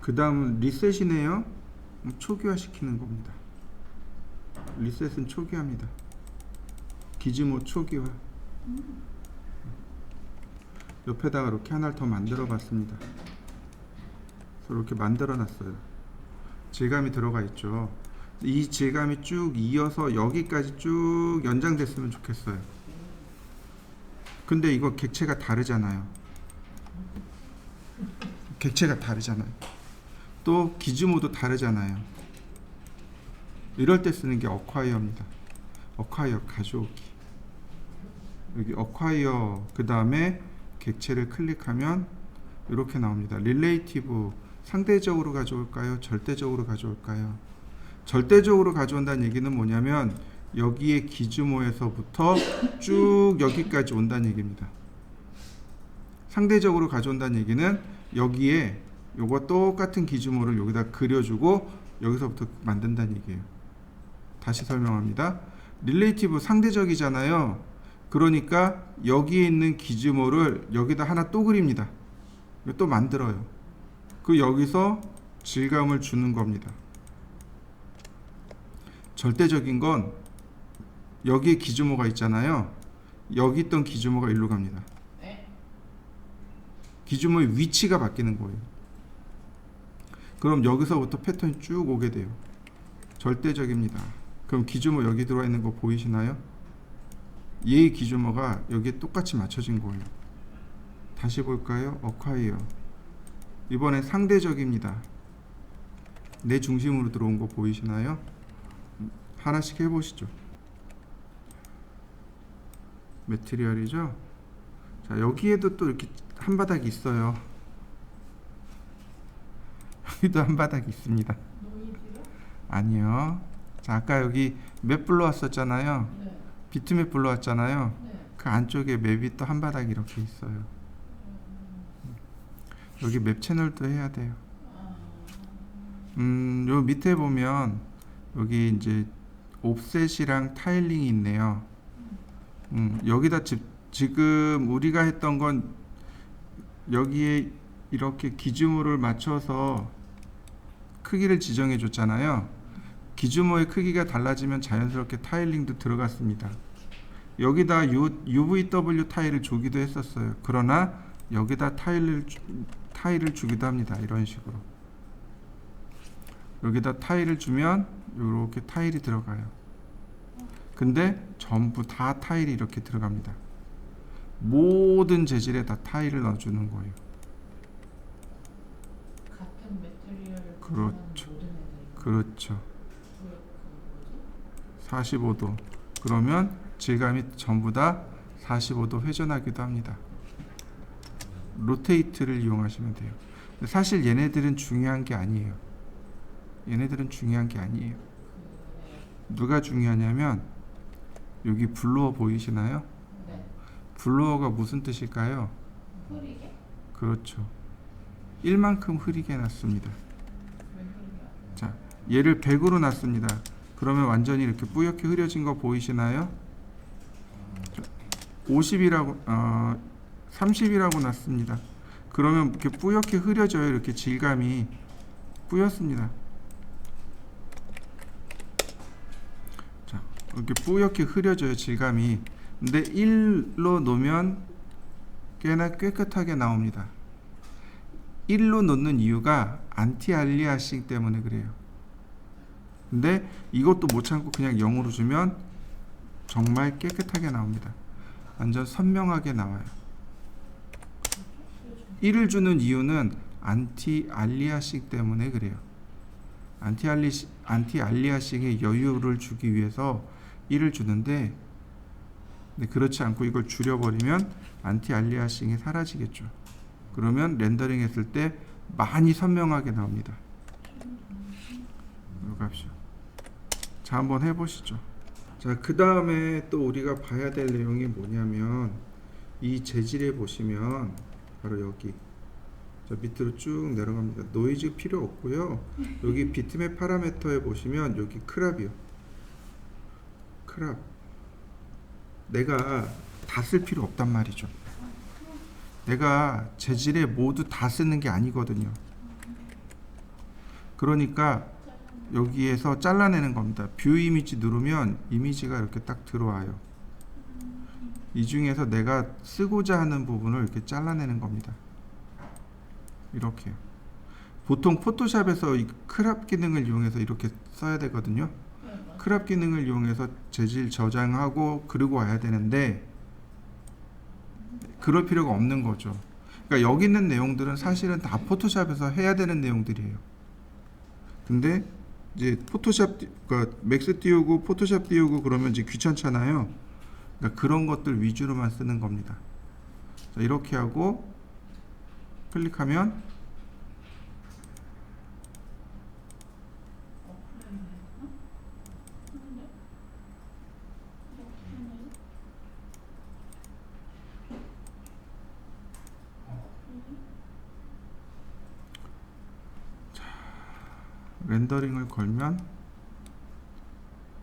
A: 그 다음은 리셋이네요. 초기화 시키는 겁니다. 리셋은 초기화입니다. 기즈모 초기화. 옆에다가 이렇게 하나를 더 만들어 봤습니다. 이렇게 만들어 놨어요. 질감이 들어가 있죠. 이 질감이 쭉 이어서 여기까지 쭉 연장됐으면 좋겠어요. 근데 이거 객체가 다르잖아요. 객체가 다르잖아요. 또 기즈모도 다르잖아요. 이럴 때 쓰는 게 어콰이어입니다. 어콰이어 가져오기. 여기 어콰이어 그 다음에 객체를 클릭하면 이렇게 나옵니다. 릴레이티브 상대적으로 가져올까요? 절대적으로 가져올까요? 절대적으로 가져온다는 얘기는 뭐냐면 여기에 기즈모에서부터 쭉 여기까지 온다는 얘기입니다. 상대적으로 가져온다는 얘기는 여기에 요거 똑같은 기즈모를 여기다 그려주고 여기서부터 만든다는 얘기예요. 다시 설명합니다. 릴레이티브 상대적이잖아요. 그러니까 여기에 있는 기즈모를 여기다 하나 또 그립니다. 또 만들어요. 그 여기서 질감을 주는 겁니다. 절대적인 건 여기에 기즈모가 있잖아요. 여기 있던 기즈모가 일로 갑니다. 기즈모의 위치가 바뀌는 거예요. 그럼 여기서부터 패턴이 쭉 오게 돼요. 절대적입니다. 그럼 기주모 여기 들어와 있는 거 보이시나요? 얘의 기주모가 여기에 똑같이 맞춰진 거예요. 다시 볼까요? 어콰이어. 이번엔 상대적입니다. 내 중심으로 들어온 거 보이시나요? 하나씩 해보시죠. 매트리얼이죠. 자, 여기에도 또 이렇게 한 바닥이 있어요. 여기도 한 바닥이 있습니다.
B: 노이즈요?
A: 아니요. 자, 아까 여기 맵 불러왔었잖아요.
B: 네.
A: 비트맵 불러왔잖아요.
B: 네.
A: 그 안쪽에 맵이 또 한 바닥 이렇게 있어요. 여기 맵 채널도 해야 돼요. 요 밑에 보면 여기 이제 옵셋이랑 타일링이 있네요. 여기다 지금 우리가 했던 건 여기에 이렇게 기준모를 맞춰서 크기를 지정해 줬잖아요. 기준모의 크기가 달라지면 자연스럽게 타일링도 들어갔습니다. 여기다 UVW 타일을 주기도 했었어요. 그러나 여기다 타일을 주기도 합니다. 이런 식으로 여기다 타일을 주면 이렇게 타일이 들어가요. 근데 전부 다 타일이 이렇게 들어갑니다. 모든 재질에 다 타일을 넣어주는 거예요.
B: 같은 매트리얼을
A: 그렇죠.
B: 모든 애들이
A: 그렇죠.
B: 그 뭐지?
A: 45도. 그러면 질감이 전부 다 45도 회전하기도 합니다. 로테이트를 이용하시면 돼요. 사실 얘네들은 중요한 게 아니에요. 얘네들은 중요한 게 아니에요. 누가 중요하냐면 여기 블로어 보이시나요?
B: 네.
A: 블로어가 무슨 뜻일까요?
B: 흐리게?
A: 그렇죠. 1만큼 흐리게 놨습니다.
B: 왜 흐리게?
A: 자, 얘를 100으로 놨습니다. 그러면 완전히 이렇게 뿌옇게 흐려진 거 보이시나요? 50이라고 30이라고 놨습니다. 그러면 이렇게 뿌옇게 흐려져요. 이렇게 질감이 뿌옇습니다. 자, 이렇게 뿌옇게 흐려져요. 질감이. 근데 1로 놓으면 꽤나 깨끗하게 나옵니다. 1로 놓는 이유가 안티 알리아싱 때문에 그래요. 근데 이것도 못 참고 그냥 0으로 주면 정말 깨끗하게 나옵니다. 완전 선명하게 나와요. 1을 주는 이유는 안티 알리아싱 때문에 그래요. 안티 알리아싱의 여유를 주기 위해서 1을 주는데, 그렇지 않고 이걸 줄여버리면 안티 알리아싱이 사라지겠죠. 그러면 렌더링 했을 때 많이 선명하게 나옵니다. 이거 값이요. 자, 한번 해보시죠. 자, 그 다음에 또 우리가 봐야 될 내용이 뭐냐면 이 재질에 보시면 바로 여기 자, 밑으로 쭉 내려갑니다. 노이즈 필요 없고요. 여기 비트맵 파라미터에 보시면 여기 크랍이요. 크랍. 내가 다 쓸 필요 없단 말이죠. 내가 재질에 모두 다 쓰는 게 아니거든요. 그러니까 여기에서 잘라내는 겁니다. 뷰 이미지 누르면 이미지가 이렇게 딱 들어와요. 이 중에서 내가 쓰고자 하는 부분을 이렇게 잘라내는 겁니다. 이렇게. 보통 포토샵에서 이 크랍 기능을 이용해서 이렇게 써야 되거든요. 크랍 기능을 이용해서 재질 저장하고 그리고 와야 되는데 그럴 필요가 없는 거죠. 그러니까 여기 있는 내용들은 사실은 다 포토샵에서 해야 되는 내용들이에요. 근데 이제 포토샵, 그러니까 맥스 띄우고 포토샵 띄우고 그러면 이제 귀찮잖아요. 그러니까 그런 것들 위주로만 쓰는 겁니다. 자, 이렇게 하고 클릭하면 렌더링을 걸면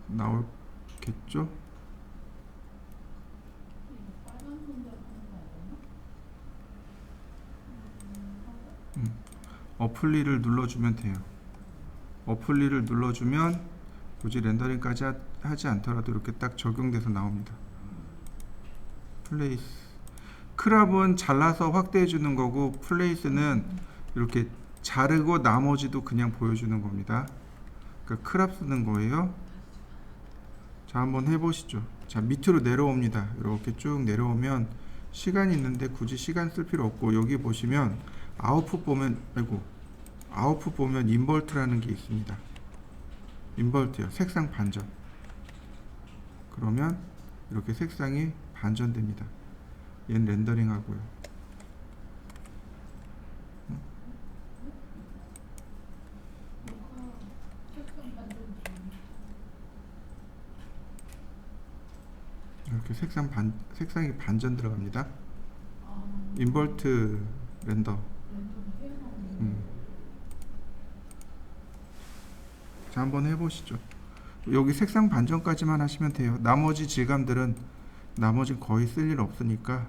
A: 나오겠죠? 어플리를 눌러주면 돼요. 어플리를 눌러주면 굳이 렌더링까지 하지 않더라도 이렇게 딱 적용돼서 나옵니다. 플레이스. 크랍은 잘라서 확대해 주는 거고 플레이스는 이렇게 자르고 나머지도 그냥 보여주는 겁니다. 그러니까 크랍 쓰는 거예요. 자, 한번 해보시죠. 자, 밑으로 내려옵니다. 이렇게 쭉 내려오면 시간이 있는데 굳이 시간 쓸 필요 없고, 여기 보시면 아웃풋 보면, 아웃풋 보면 인버트라는 게 있습니다. 인버트요. 색상 반전. 그러면 이렇게 색상이 반전됩니다. 얘는 렌더링 하고요.
B: 뭐가 색상 반전 중이야.
A: 이렇게 색상이 반전 들어갑니다.
B: 아,
A: 인버트 렌더.
B: 랜덤 해놓은
A: 음. 자, 한번 해보시죠. 여기 색상 반전까지만 하시면 돼요. 나머지 질감들은 거의 쓸 일 없으니까